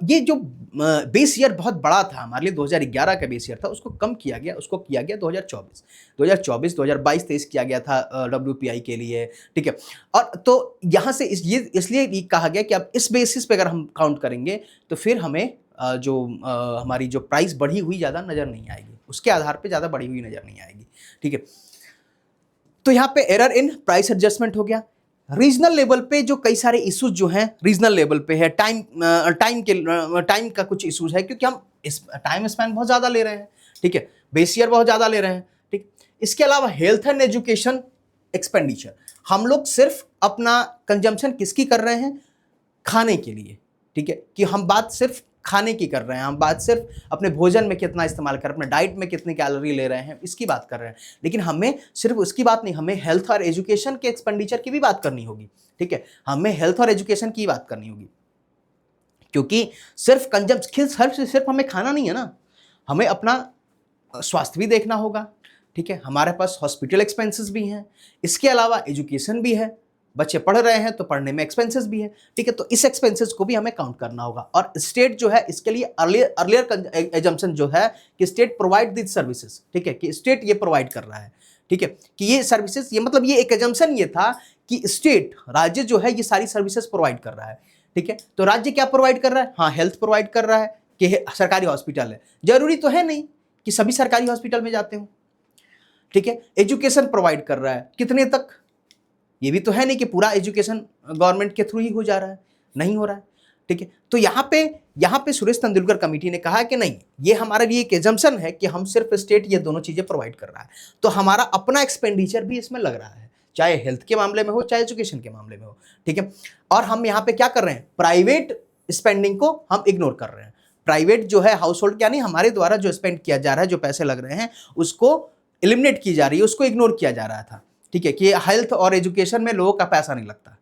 ये जो बेस ईयर बहुत बड़ा था हमारे लिए, 2011 का बेस ईयर था, उसको कम किया गया, उसको किया गया 2024, 2022 किया गया था WPI के लिए। ठीक है, और तो यहाँ से इसलिए कहा गया कि अब इस बेसिस पे अगर हम काउंट करेंगे तो फिर हमें हमारी जो प्राइस बढ़ी हुई ज़्यादा नज़र नहीं आएगी, उसके आधार पे ज़्यादा बढ़ी हुई नज़र नहीं आएगी। ठीक है, तो यहाँ पे एरर इन प्राइस एडजस्टमेंट हो गया। रीजनल लेवल पे जो कई सारे इश्यूज जो हैं रीजनल लेवल पे है, टाइम का कुछ इश्यूज है, क्योंकि हम इस टाइम स्पैन बहुत ज़्यादा ले रहे हैं। ठीक है, बेस ईयर बहुत ज़्यादा ले रहे हैं। ठीक, इसके अलावा हेल्थ एंड एजुकेशन एक्सपेंडिचर, हम लोग सिर्फ अपना कंजम्पशन किसकी कर रहे हैं? खाने के लिए। ठीक है, कि हम बात सिर्फ खाने की कर रहे हैं, हम बात सिर्फ अपने भोजन में कितना इस्तेमाल कर रहे हैं, अपने डाइट में कितनी कैलोरी ले रहे हैं, इसकी बात कर रहे हैं। लेकिन हमें सिर्फ उसकी बात नहीं, हमें हेल्थ और एजुकेशन के एक्सपेंडिचर की भी बात करनी होगी। ठीक है, हमें हेल्थ और एजुकेशन की बात करनी होगी, क्योंकि सिर्फ कंजम्पशन सिर्फ हमें खाना नहीं है ना, हमें अपना स्वास्थ्य भी देखना होगा। ठीक है, हमारे पास हॉस्पिटल एक्सपेंसेस भी हैं, इसके अलावा एजुकेशन भी है, बच्चे पढ़ रहे हैं तो पढ़ने में एक्सपेंसेस भी है। ठीक है, तो इस एक्सपेंसेस को भी हमें काउंट करना होगा। और स्टेट जो है इसके लिए अर्लियर एजम्पशन जो है कि स्टेट प्रोवाइड दिस सर्विसेज। ठीक है, कि स्टेट ये प्रोवाइड कर रहा है। ठीक है, कि ये सर्विसेज, ये मतलब ये एक एजम्पशन ये था कि स्टेट, राज्य जो है ये सारी सर्विसेज प्रोवाइड कर रहा है। ठीक है, तो राज्य क्या प्रोवाइड कर रहा है? हाँ, हेल्थ प्रोवाइड कर रहा है कि सरकारी हॉस्पिटल है, जरूरी तो है नहीं कि सभी सरकारी हॉस्पिटल में जाते हो। ठीक है, एजुकेशन प्रोवाइड कर रहा है, कितने तक? ये भी तो है नहीं कि पूरा एजुकेशन गवर्नमेंट के थ्रू ही हो जा रहा है, नहीं हो रहा है। ठीक है, तो यहाँ पे सुरेश तेंदुलकर कमेटी ने कहा कि नहीं, ये हमारे लिए एक एजम्पशन है कि हम सिर्फ स्टेट ये दोनों चीजें प्रोवाइड कर रहा है, तो हमारा अपना एक्सपेंडिचर भी इसमें लग रहा है, चाहे हेल्थ के मामले में हो चाहे एजुकेशन के मामले में हो। ठीक है, और हम यहाँ पे क्या कर रहे हैं? प्राइवेट स्पेंडिंग को हम इग्नोर कर रहे हैं। प्राइवेट जो है हाउस होल्ड, यानी हमारे द्वारा जो स्पेंड किया जा रहा है, जो पैसे लग रहे हैं, उसको एलिमिनेट की जा रही है, उसको इग्नोर किया जा रहा था। ठीक है, कि हेल्थ और एजुकेशन में लोगों का पैसा नहीं लगता,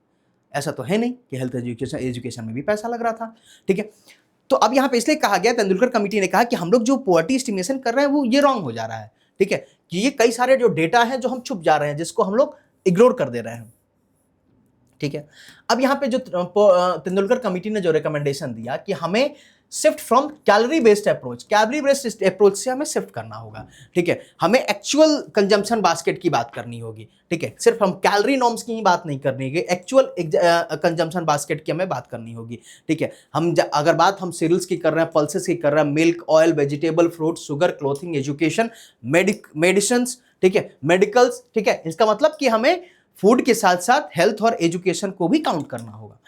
ऐसा तो है नहीं कि हेल्थ एजुकेशन में भी पैसा लग रहा था। ठीक है, तो अब यहाँ पे इसलिए कहा गया, तेंदुलकर कमेटी ने कहा कि हम लोग जो पॉवर्टी एस्टिमेशन कर रहे हैं वो ये रॉन्ग हो जा रहा है। ठीक है, कि ये कई सारे जो डेटा है जो हम छुप जा रहे हैं, जिसको हम लोग इग्नोर कर दे रहे हैं। ठीक है, अब यहाँ पे जो तेंदुलकर कमेटी ने जो रिकमेंडेशन दिया कि हमें shift from calorie based approach से हमें शिफ्ट करना होगा। ठीक है, हमें एक्चुअल कंजम्पशन बास्केट की बात करनी होगी। ठीक है, सिर्फ हम कैलोरी नॉर्म्स की ही बात नहीं करनी होगी, एक्चुअल कंजम्पशन बास्केट की हमें बात करनी होगी। ठीक है, अगर बात हम सीरियल्स की कर रहे हैं, पल्सेस की कर रहे हैं, milk, oil, vegetable, fruit, sugar, clothing, education, medicine, ठीक है, मेडिकल्स। ठीक है, इसका मतलब कि हमें फूड के साथ साथ हेल्थ और एजुकेशन को भी काउंट करना होगा।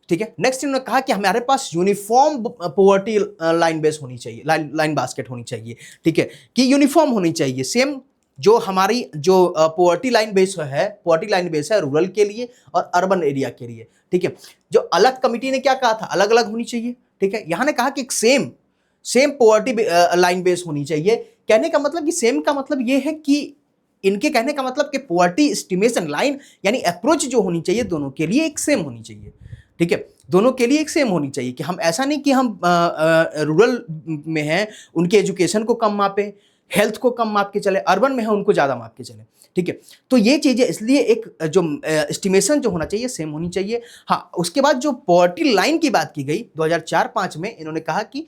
ठीक है, नेक्स्ट इन्होंने कहा कि हमारे पास यूनिफॉर्म पॉवर्टी लाइन बेस होनी चाहिए, लाइन बास्केट होनी चाहिए। ठीक है, कि यूनिफॉर्म होनी चाहिए, सेम जो हमारी जो पॉवर्टी लाइन बेस है रूरल के लिए और अर्बन एरिया के लिए। ठीक है, जो अलग कमिटी ने क्या कहा था, अलग अलग होनी चाहिए। ठीक है, यहाँ ने कहा कि सेम पॉवर्टी लाइन बेस होनी चाहिए। कहने का मतलब कि सेम का मतलब ये है कि इनके कहने का मतलब कि पॉवर्टी एस्टिमेशन लाइन यानी अप्रोच जो होनी चाहिए दोनों के लिए एक सेम होनी चाहिए। ठीक है, दोनों के लिए एक सेम होनी चाहिए, कि हम ऐसा नहीं कि हम रूरल में हैं उनके एजुकेशन को कम मापें हेल्थ को कम माप के चले, अर्बन में है उनको ज़्यादा माप के चले, ठीक है। तो ये चीज़ें, इसलिए एक जो एस्टिमेशन जो होना चाहिए सेम होनी चाहिए। हाँ, उसके बाद जो पॉवर्टी लाइन की बात की गई 2004-5 में, इन्होंने कहा कि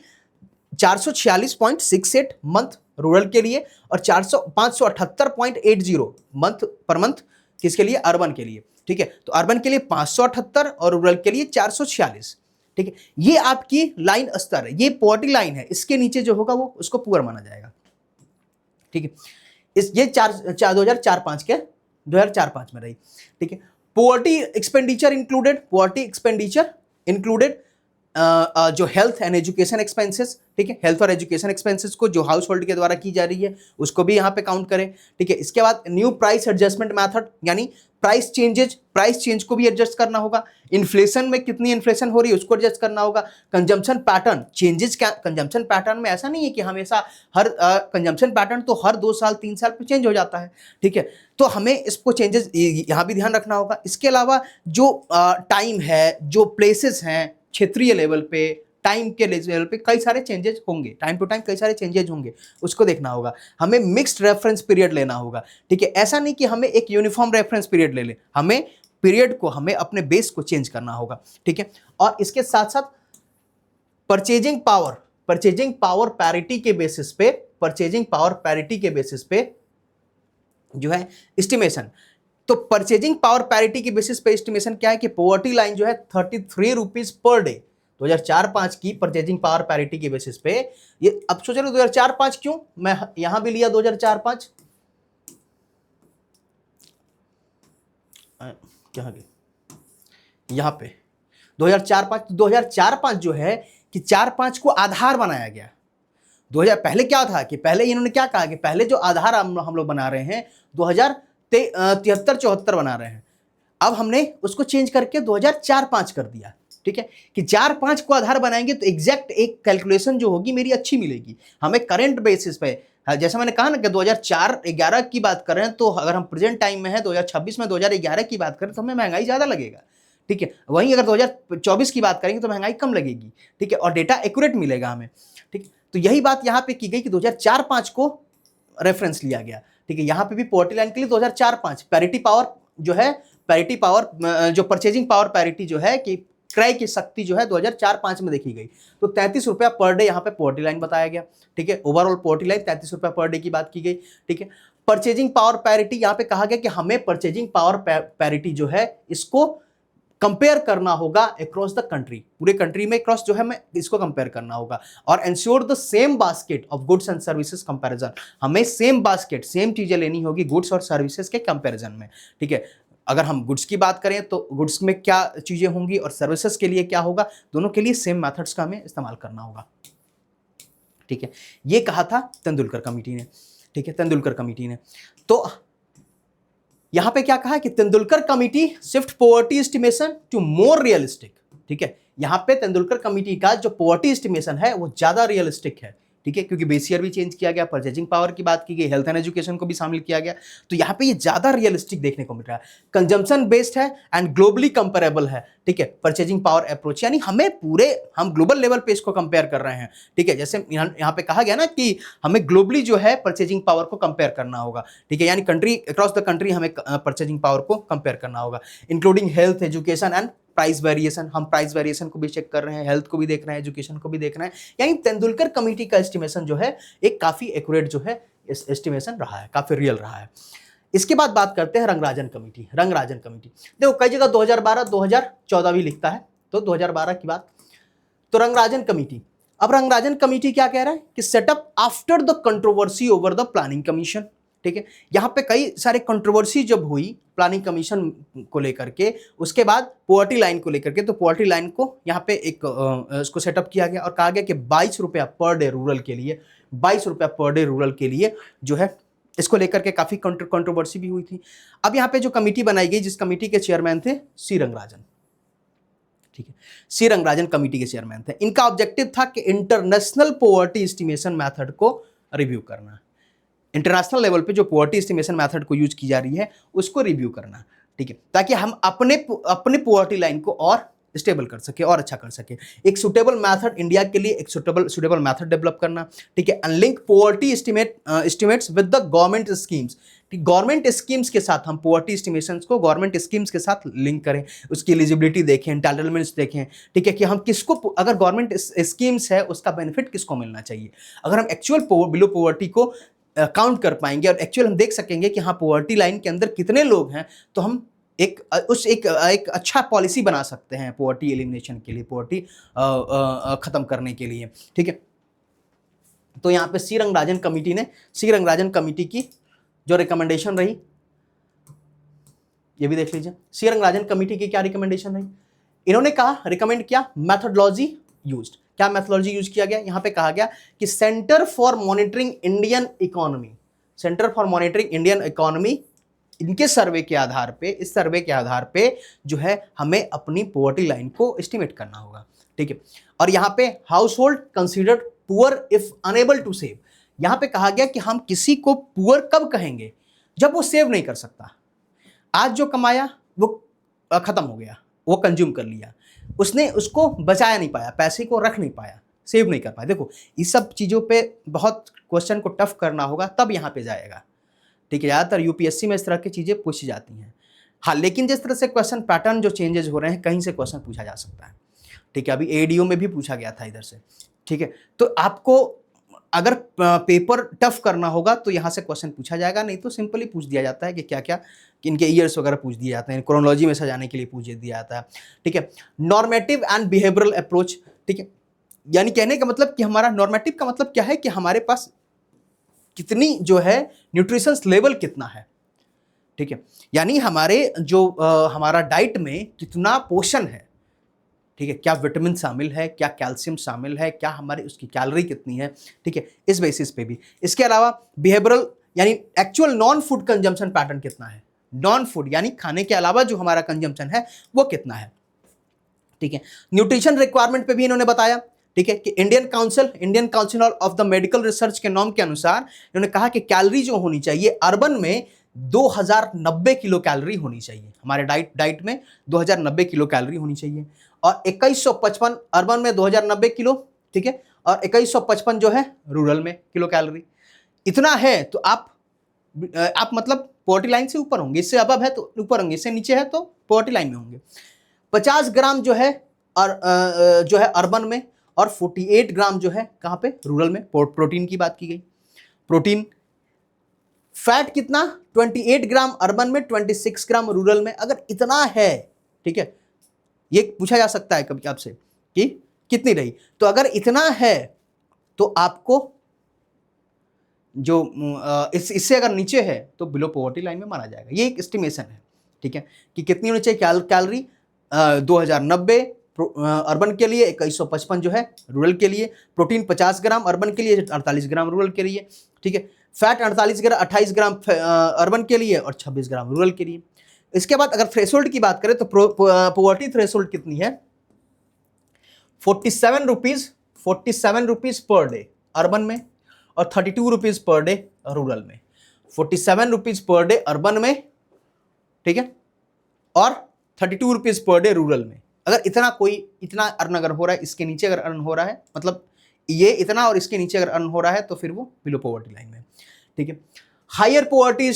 446.68 मंथ रूरल के लिए और 578.80 मंथ पर मंथ किसके लिए, अर्बन के लिए, ठीक है। तो अर्बन के लिए 578 और रूरल के लिए 446, ठीक है। ये आपकी लाइन स्तर है, ये पॉवर्टी लाइन है, इसके नीचे जो होगा वो उसको पुअर माना जाएगा, ठीक है। इस ये 2004-5 के 2004-5 में रही, ठीक है। पॉवर्टी एक्सपेंडिचर इंक्लूडेड जो हेल्थ एंड एजुकेशन एक्सपेंसेस, ठीक है, हेल्थ और एजुकेशन एक्सपेंसेस को जो हाउस होल्ड के द्वारा की जा रही है उसको भी यहाँ पे काउंट करें, ठीक है। इसके बाद न्यू प्राइस एडजस्टमेंट मेथड, यानी प्राइस चेंज को भी एडजस्ट करना होगा। इन्फ्लेशन में कितनी इन्फ्लेशन हो रही है उसको एडजस्ट करना होगा। Consumption pattern changes, consumption pattern में ऐसा नहीं है कि हमेशा हर कंजम्पशन पैटर्न तो हर 2 साल 3 साल पे चेंज हो जाता है, ठीक है। तो हमें इसको चेंजेस यहाँ भी ध्यान रखना होगा। इसके अलावा जो टाइम है, जो प्लेसेस हैं क्षेत्रीय लेवल पे, टाइम के लेवल पे कई सारे चेंजेस होंगे, टाइम टू टाइम कई सारे चेंजेस होंगे, उसको देखना होगा। हमें मिक्स्ड रेफरेंस पीरियड लेना होगा, ठीक है। ऐसा नहीं कि हमें एक यूनिफॉर्म रेफरेंस पीरियड ले लें, हमें पीरियड को, हमें अपने बेस को चेंज करना होगा, ठीक है। और इसके साथ साथ परचेजिंग पावर पैरिटी के बेसिस पे जो है एस्टिमेशन। तो परचेजिंग पावर पैरिटी के बेसिस पे एस्टिमेशन क्या है कि पॉवर्टी लाइन जो है 33 रुपीज पर डे 2004-5 की परचेजिंग पावर पैरिटी के बेसिस पे। ये अब सोच रहे हो 2004-5 क्यों, मैं यहां भी लिया 2004-5, क्या गया यहां पे 2004-5 जो है कि 4-5 को आधार बनाया गया। 2000 पहले क्या था कि पहले इन्होंने क्या कहा कि पहले जो आधार हम लोग बना रहे हैं 2073-74 बना रहे हैं, अब हमने उसको चेंज करके 2004-5 कर दिया, ठीक है। कि 4-5 को आधार बनाएंगे तो एग्जैक्ट एक कैलकुलेशन जो होगी मेरी अच्छी मिलेगी हमें करंट बेसिस पे। जैसा मैंने कहा ना कि 2004-11 की बात कर रहे हैं, तो अगर हम प्रेजेंट टाइम में है 2026 में 2011 की बात करें तो हमें महंगाई ज्यादा लगेगा, ठीक है। वहीं अगर 2024 की बात करेंगे तो महंगाई कम लगेगी, ठीक है, और डेटा एक्यूरेट मिलेगा हमें, ठीक। तो यही बात यहाँ पे की गई कि 2004-5 को रेफरेंस लिया गया, ठीक है। यहाँ पे भी पॉवर्टी लाइन के लिए 2004-5 पैरिटी पावर जो परचेजिंग पावर पैरिटी जो है कि क्रय की शक्ति जो है 2004-5 में देखी गई, तो 33 रुपया पर डे यहाँ पे पॉवर्टी लाइन बताया गया, ठीक है। ओवरऑल पॉवर्टी लाइन 33 रुपया पर डे की बात की गई, ठीक है। परचेजिंग पावर पैरिटी यहाँ पे कहा गया कि हमें परचेजिंग पावर पैरिटी जो है इसको कंपेयर करना होगा अक्रॉस द कंट्री, पूरे कंट्री में क्रॉस जो है मैं इसको कंपेयर करना होगा। और ensure the same basket of goods and services comparison, हमें सेम बास्केट, सेम चीजें लेनी होगी गुड्स और सर्विसेज के कंपैरिजन में, ठीक है। अगर हम गुड्स की बात करें तो गुड्स में क्या चीजें होंगी और सर्विसेज के लिए क्या होगा, दोनों के लिए सेम मेथड्स का हमें इस्तेमाल करना होगा, ठीक है। ये कहा था तेंदुलकर कमेटी ने, ठीक है, तेंदुलकर कमेटी ने। तो यहां पे क्या कहा कि Tendulkar committee shift poverty estimation to more realistic, ठीक है। यहां पे तेंदुलकर कमेटी का जो पॉवर्टी एस्टिमेशन है वो ज्यादा रियलिस्टिक है, ठीक है, क्योंकि बेस ईयर भी चेंज किया गया, परचेजिंग पावर की बात की गई, हेल्थ एंड एजुकेशन को भी शामिल किया गया, तो यहाँ पे ये ज्यादा रियलिस्टिक देखने को मिल रहा है। कंजम्पशन बेस्ड है एंड ग्लोबली कंपेरेबल है, ठीक है, परचेजिंग पावर अप्रोच, यानी हम ग्लोबल लेवल पे इसको कंपेयर कर रहे हैं, ठीक है। जैसे यहाँ पे कहा गया ना कि हमें ग्लोबली जो है परचेजिंग पावर को कंपेयर करना होगा, ठीक है, यानी कंट्री अक्रॉस द कंट्री हमें परचेजिंग पावर को कंपेयर करना होगा, including health, education and price variation. हम प्राइस वेरिएशन को भी चेक कर रहे हैं, हेल्थ को भी देख रहे हैं, एजुकेशन को भी देख रहे हैं, यानी तेंदुलकर कमेटी का एस्टिमेशन जो है एक काफी एक्यूरेट जो है एस्टिमेशन रहा है, काफी रियल रहा है। इसके बाद बात करते हैं रंगराजन कमेटी। देखो कई जगह 2012 2014 भी लिखता है, तो 2012 की बात। तो रंगराजन कमेटी, अब रंगराजन कमेटी क्या कह रहा है कि setup after the controversy over the planning commission, ठीक है। यहां पे कई सारे कंट्रोवर्सी जब हुई प्लानिंग कमीशन को लेकर के, उसके बाद पॉवर्टी लाइन को लेकर के, तो पॉवर्टी लाइन को यहाँ पे एक उसको सेटअप किया गया और कहा गया कि 22 रुपया पर डे रूरल के लिए, 22 रुपया पर डे रूरल के लिए जो है, इसको लेकर के काफी कंट्रोवर्सी भी हुई थी। अब यहाँ पे जो कमेटी बनाई गई, जिस कमेटी के चेयरमैन थे सी रंगराजन, ठीक है, सी रंगराजन कमेटी के चेयरमैन थे। इनका ऑब्जेक्टिव था कि इंटरनेशनल पॉवर्टी एस्टिमेशन मेथड को रिव्यू करना, इंटरनेशनल लेवल पे जो पॉवर्टी एस्टिमेशन मेथड को यूज की जा रही है उसको रिव्यू करना, ठीक है, ताकि हम अपने पॉवर्टी लाइन को और स्टेबल कर सके और अच्छा कर सके। एक सुटेबल मेथड इंडिया के लिए, एक सुटेबल मेथड डेवलप करना, ठीक है। And link poverty estimates with the government schemes, government schemes के साथ हम पॉवर्टी एस्टिमेशंस को गवर्नमेंट स्कीम्स के साथ लिंक करें, उसकी एलिजिबिलिटी देखें, एंटाइटलमेंट्स देखें, ठीक है, कि हम किसको, अगर गवर्नमेंट स्कीम्स है उसका बेनिफिट किसको मिलना चाहिए। अगर हम एक्चुअल बिलो पॉवर्टी को काउंट कर पाएंगे और एक्चुअल हम देख सकेंगे कि हाँ पॉवर्टी लाइन के अंदर कितने लोग हैं, तो हम एक अच्छा पॉलिसी बना सकते हैं पॉवर्टी एलिमिनेशन के लिए, पॉवर्टी खत्म करने के लिए, ठीक है। तो यहाँ पे सी रंगराजन कमेटी की जो रिकमेंडेशन रही, ये भी देख लीजिए। सी रंगराजन कमेटी की क्या रिकमेंडेशन रही, इन्होंने कहा, रिकमेंड किया मेथोडोलॉजी यूज्ड। क्या मेथोडोलॉजी यूज किया गया, यहां पे कहा गया कि centre for monitoring Indian economy, इनके सर्वे के आधार पे, इस सर्वे के आधार पे जो है हमें अपनी पॉवर्टी लाइन को एस्टिमेट करना होगा, ठीक है। और यहां पे household considered poor if unable to save, यहां पे कहा गया कि हम किसी को पुअर कब कहेंगे, जब वो सेव नहीं कर सकता। आज जो कमाया वो खत्म हो गया, वो कंज्यूम कर लिया, उसने उसको बचाया नहीं पाया, पैसे को रख नहीं पाया, सेव नहीं कर पाया। देखो इस सब चीज़ों पे बहुत क्वेश्चन को टफ करना होगा, तब यहाँ पे जाएगा, ठीक है। ज़्यादातर यूपीएससी में इस तरह की चीज़ें पूछी जाती हैं, हाँ, लेकिन जिस तरह से क्वेश्चन पैटर्न जो चेंजेस हो रहे हैं, कहीं से क्वेश्चन पूछा जा सकता है, ठीक है। अभी एडीओ में भी पूछा गया था इधर से, ठीक है। तो आपको अगर पेपर टफ करना होगा तो यहाँ से क्वेश्चन पूछा जाएगा, नहीं तो सिंपली पूछ दिया जाता है कि क्या क्या इनके ईयर्स वगैरह पूछ दिए जाते हैं, क्रोनोलॉजी में सजाने के लिए पूछ दिया जाता है, ठीक है। नॉर्मेटिव एंड बिहेवियरल अप्रोच, ठीक है, यानी कहने का मतलब कि हमारा नॉर्मेटिव का मतलब क्या है कि हमारे पास कितनी जो है न्यूट्रिशन लेवल कितना है, ठीक है, यानी हमारे जो हमारा डाइट में कितना पोषण है, ठीक है, क्या विटामिन शामिल है, क्या कैल्शियम शामिल है, क्या हमारी उसकी कैलोरी कितनी है, ठीक है, इस बेसिस पे भी। इसके अलावा बिहेवियरल यानी actual non food consumption pattern कितना है, नॉन फूड यानी खाने के अलावा जो हमारा कंजम्पशन है वो कितना है, ठीक है। न्यूट्रिशन रिक्वायरमेंट पे भी इन्होंने बताया, ठीक है, कि Indian council of the medical research के नॉर्म के अनुसार इन्होंने कहा कि कैलोरी जो होनी चाहिए अर्बन में 2090 किलो कैलोरी होनी चाहिए, हमारे डाइट में 2090 किलो कैलोरी होनी चाहिए, और 2155 अर्बन में 2090 किलो, ठीक है, और 2155 जो है रूरल में किलो कैलोरी। इतना है तो आप मतलब पॉवर्टी लाइन से ऊपर होंगे, इससे अबव है तो ऊपर होंगे, इससे नीचे है तो पॉवर्टी लाइन में होंगे। 50 ग्राम जो है अर्बन में, और 48 ग्राम जो है कहाँ पे, रूरल में। प्रोटीन की बात की गई, प्रोटीन फैट कितना, 28 ग्राम अर्बन में, 26 ग्राम रूरल में। अगर इतना है, ठीक है, ये पूछा जा सकता है कभी आपसे कि कितनी रही, तो अगर इतना है तो आपको जो इससे अगर नीचे है तो बिलो पॉवर्टी लाइन में माना जाएगा। ये एक एस्टिमेशन है, ठीक है, कि कितनी होनी चाहिए कैलोरी 2090 अर्बन के लिए, 2155 जो है रूरल के लिए, प्रोटीन 50 ग्राम अर्बन के लिए, 48 ग्राम रूरल के लिए, ठीक है, फैट 28 ग्राम अर्बन के लिए और 26 ग्राम रूरल के लिए। इसके बाद अगर थ्रेशोल्ड की बात करें तो पॉवर्टी थ्रेशोल्ड कितनी है, 47 रुपीज पर डे अर्बन में, और 32 रुपीज पर डे रूरल में। 47 रुपीज पर डे अर्बन में, ठीक है, और 32 रुपीज पर डे रूरल में। अगर इतना अर्न अगर हो रहा है, इसके नीचे अगर अर्न हो रहा है, मतलब ये इतना और इसके नीचे अगर अर्न हो रहा है तो फिर वो बिलो पॉवर्टी लाइन में, ठीक है। हायर पॉवर्टी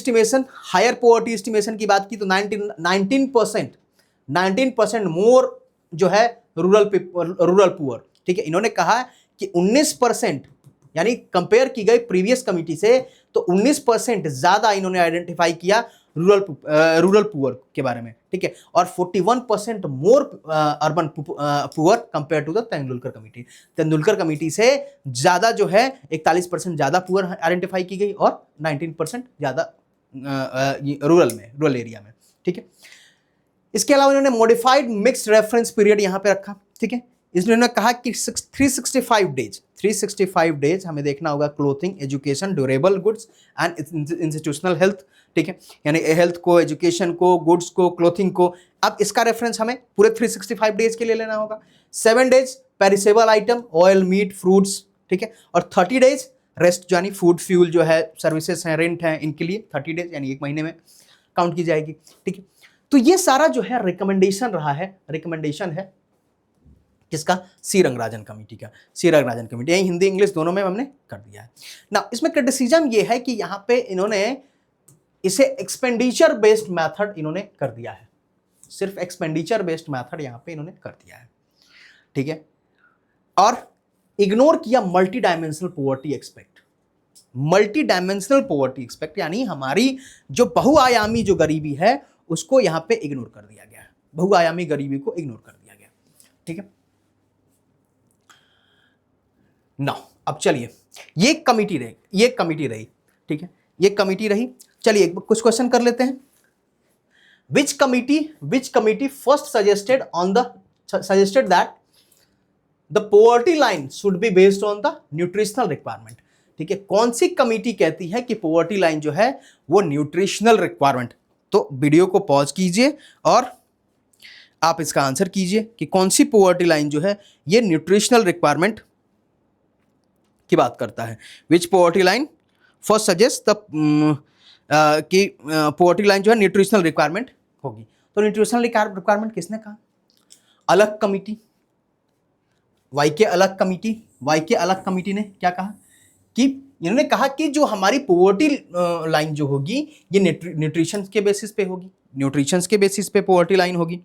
एस्टिमेशन की बात की तो 19% मोर जो है रूरल पुअर, ठीक है। इन्होंने कहा कि 19% यानी कंपेयर की गई प्रीवियस कमिटी से तो 19% ज्यादा इन्होंने आइडेंटिफाई किया रूरल पुअर के बारे में, ठीक है, और 41% more urban poor compare to the Tendulkar committee से ज्यादा जो है 41% ज्यादा पुअर आइडेंटिफाई की गई और 19% ज्यादा रूरल एरिया में, ठीक है। इसके अलावा इन्होंने मॉडिफाइड मिक्स्ड रेफरेंस पीरियड यहां पे रखा, ठीक है। इसने कहा कि 365 डेज हमें देखना होगा clothing, education, durable goods and institutional health, ठीक है, यानी हेल्थ को, एजुकेशन को, गुड्स को, क्लोथिंग को। अब इसका रेफरेंस हमें पूरे 365 डेज के लिए लेना होगा। 7 days perishable item, oil, meat, fruits, ठीक है, और 30 डेज रेस्ट यानी फूड, फ्यूल जो है, सर्विसेज हैं, रेंट हैं, इनके लिए 30 डेज यानी 1 महीने में काउंट की जाएगी, ठीक है। तो ये सारा जो है रिकमेंडेशन है किसका? सी रंगराजन कमेटी का। सी रंगराजन कमेटी, यही हिंदी इंग्लिश दोनों में हमने कर दिया है ना। इसमें क्रिटिसिज्म ये है कि यहाँ पे इन्होंने इसे एक्सपेंडिचर बेस्ड मेथड इन्होंने कर दिया है, सिर्फ एक्सपेंडिचर बेस्ड मेथड यहाँ पे इन्होंने कर दिया है, ठीक है। और इग्नोर किया multi dimensional poverty expect. Multi dimensional poverty expect यानी हमारी जो बहुआयामी जो गरीबी है उसको यहाँ पे इग्नोर कर दिया गया है, बहुआयामी गरीबी को इग्नोर कर दिया गया, ठीक है ना। अब चलिए, ये कमिटी रही, ठीक है, ये कमिटी रही। चलिए कुछ क्वेश्चन कर लेते हैं। विच committee first suggested that the poverty line should be based on the nutritional requirement, ठीक है। कौन सी कमिटी कहती है कि पोवर्टी लाइन जो है वो न्यूट्रिशनल रिक्वायरमेंट? तो वीडियो को पॉज कीजिए और आप इसका आंसर कीजिए कि कौन सी पोवर्टी लाइन जो है ये न्यूट्रिशनल रिक्वायरमेंट की बात करता है। Which poverty line first suggest the कि पोवर्टी लाइन जो है न्यूट्रिशनल रिक्वायरमेंट होगी। तो न्यूट्रिशनल रिक्वायरमेंट किसने कहा? अलग कमिटी, वाई के अलग कमिटी ने क्या कहा कि इन्होंने कहा कि जो हमारी पोवर्टी लाइन जो होगी ये न्यूट्रिशन के बेसिस पे होगी, न्यूट्रिशन के बेसिस पे पोवर्टी लाइन होगी,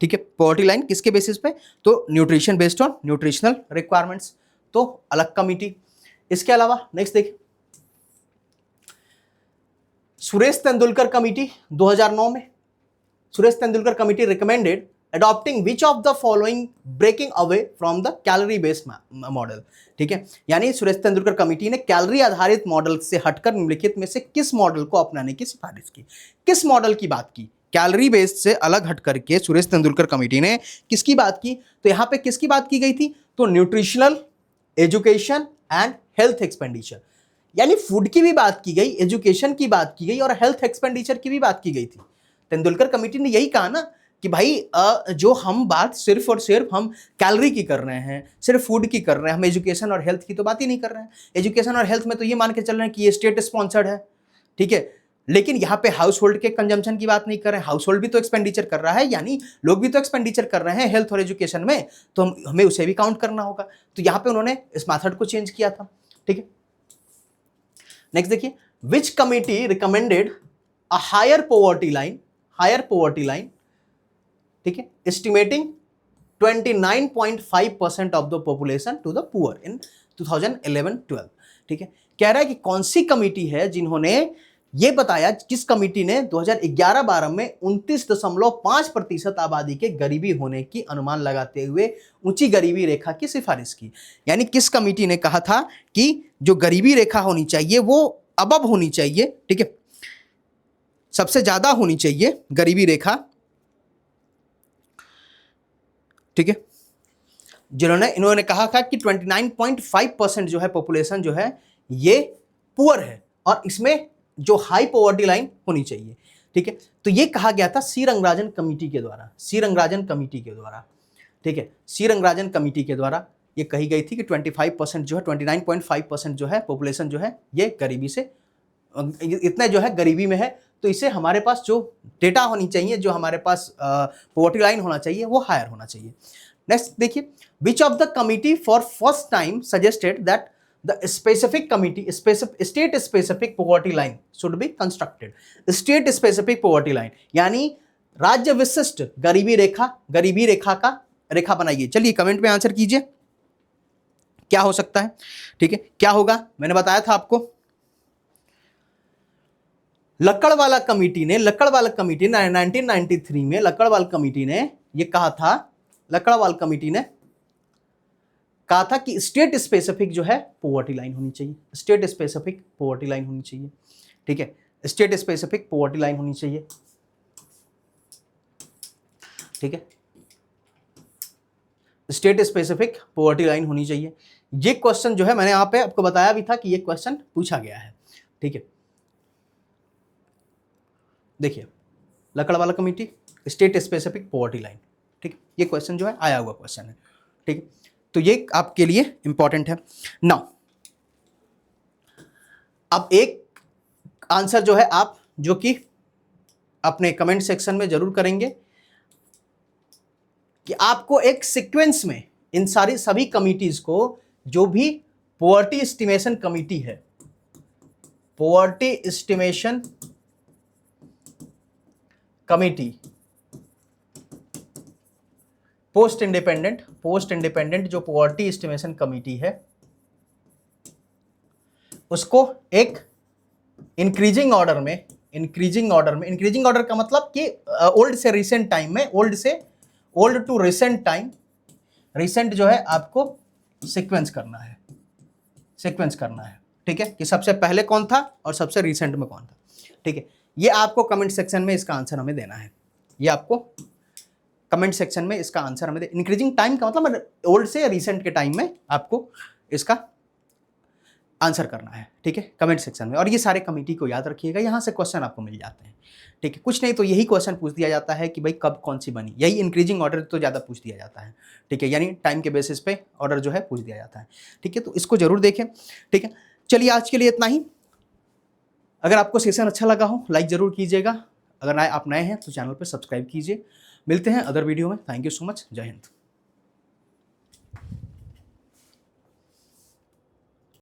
ठीक है। पोवर्टी लाइन किसके बेसिस पे? तो nutrition based on nutritional requirements, तो अलग कमिटी। इसके अलावा नेक्स्ट देखिए, सुरेश तेंदुलकर कमिटी 2009 में, Suresh Tendulkar committee recommended adopting which of the following breaking away from the calorie based model, ठीक है। यानी सुरेश तेंदुलकर कमेटी ने कैलोरी आधारित मॉडल से हटकर निम्नलिखित में से किस मॉडल को अपनाने की सिफारिश की? किस मॉडल की बात की? कैलोरी बेस्ड से अलग हट करके सुरेश तेंदुलकर कमेटी ने किसकी बात की? तो यहां पे किसकी बात की गई थी? तो nutritional, education and health expenditure, यानी फूड की भी बात की गई, एजुकेशन की बात की गई और हेल्थ एक्सपेंडिचर की भी बात की गई थी। तेंदुलकर कमेटी ने यही कहा ना कि भाई जो हम बात सिर्फ और सिर्फ हम कैलोरी की कर रहे हैं, सिर्फ फूड की कर रहे हैं, हम एजुकेशन और हेल्थ की तो बात ही नहीं कर रहे हैं। एजुकेशन और हेल्थ में तो ये मान के चल रहे हैं कि ये स्टेट स्पॉन्सर्ड है, ठीक है, लेकिन यहाँ पे हाउस होल्ड के कंजम्पशन की बात नहीं कर रहे हैं। हाउस होल्ड भी तो एक्सपेंडिचर कर रहा है, यानी लोग भी तो एक्सपेंडिचर कर रहे हैं हेल्थ और एजुकेशन में, तो हमें उसे भी काउंट करना होगा। तो यहाँ पे उन्होंने इस मैथड को चेंज किया था, ठीक है। नेक्स्ट देखिए, which committee recommended a higher poverty line, ठीक है, estimating 29.5% of the population to the poor in 2011-12, ठीक है। कह रहा है कि कौन सी कमिटी है जिन्होंने ये बताया, किस कमिटी ने 2011-12 में 29.5% आबादी के गरीबी होने की अनुमान लगाते हुए ऊंची गरीबी रेखा की सिफारिश की। यानी किस कमिटी ने कहा था कि जो गरीबी रेखा होनी चाहिए वो अबव होनी चाहिए, ठीक है, सबसे ज्यादा होनी चाहिए गरीबी रेखा, ठीक है, इन्होंने कहा था कि 29.5% जो है पॉपुलेशन जो है ये पुअर है और इसमें जो हाई पॉवर्टी लाइन होनी चाहिए, ठीक है। तो ये कहा गया था सी रंगराजन कमेटी के द्वारा, ठीक है, सी रंगराजन कमेटी के द्वारा ये कही गई थी कि 25% जो है 29.5% जो है पॉपुलेशन जो है ये गरीबी से इतना जो है गरीबी में है, तो इसे हमारे पास जो डेटा होनी चाहिए, जो हमारे पास पॉवर्टी लाइन होना चाहिए वो हायर होना चाहिए। नेक्स्ट देखिए, which of the committee for first time suggested that the specific committee state specific poverty line should be constructed. State specific poverty line यानी राज्य विशिष्ट गरीबी रेखा का रेखा बनाइए। चलिए कमेंट में आंसर कीजिए क्या हो सकता है, ठीक है, क्या होगा? मैंने बताया था आपको, लक्कड़वाला कमेटी ने 1993 में लक्कड़वाल कमेटी ने ये कहा था, लक्कड़वाल कमेटी ने कहा था कि स्टेट स्पेसिफिक जो है पॉवर्टी लाइन होनी चाहिए, स्टेट स्पेसिफिक पॉवर्टी लाइन होनी चाहिए, ठीक है, स्टेट स्पेसिफिक पॉवर्टी लाइन होनी चाहिए, ठीक है, स्टेट स्पेसिफिक पॉवर्टी लाइन होनी चाहिए। ये क्वेश्चन जो है मैंने यहां पे आपको बताया भी था कि ये क्वेश्चन पूछा गया है, ठीक है। देखिए, Lakdawala committee state specific poverty line, ठीक, ये क्वेश्चन जो है आया हुआ क्वेश्चन है, ठीक, तो ये आपके लिए इंपॉर्टेंट है। नाउ अब एक आंसर जो है आप जो कि अपने कमेंट सेक्शन में जरूर करेंगे कि आपको एक सीक्वेंस में इन सारी सभी कमिटीज को, जो भी पॉवर्टी एस्टिमेशन कमिटी है, poverty estimation committee, post independent जो पॉवर्टी एस्टिमेशन कमिटी है, उसको एक इंक्रीजिंग ऑर्डर का मतलब कि ओल्ड से रिसेंट टाइम में, old to recent time, recent जो है आपको सीक्वेंस करना है, ठीक है, कि सबसे पहले कौन था और सबसे रिसेंट में कौन था, ठीक है। ये आपको कमेंट सेक्शन में इसका आंसर हमें देना है, ये आपको कमेंट सेक्शन में इसका आंसर हमें इंक्रीजिंग टाइम का मतलब ओल्ड से रिसेंट के टाइम में आपको इसका आंसर करना है, ठीक है, कमेंट सेक्शन में। और ये सारे कमेटी को याद रखिएगा, यहाँ से क्वेश्चन आपको मिल जाते हैं, ठीक है। कुछ नहीं तो यही क्वेश्चन पूछ दिया जाता है कि भाई कब कौन सी बनी, यही इंक्रीजिंग ऑर्डर तो ज़्यादा पूछ दिया जाता है, ठीक है, यानी टाइम के बेसिस पे ऑर्डर जो है पूछ दिया जाता है, ठीक है। तो इसको जरूर देखें, ठीक है। चलिए आज के लिए इतना ही। अगर आपको सेशन अच्छा लगा हो लाइक ज़रूर कीजिएगा, अगर आप नए हैं तो चैनल पर सब्सक्राइब कीजिए। मिलते हैं अदर वीडियो में। Thank you so much. जय हिंद।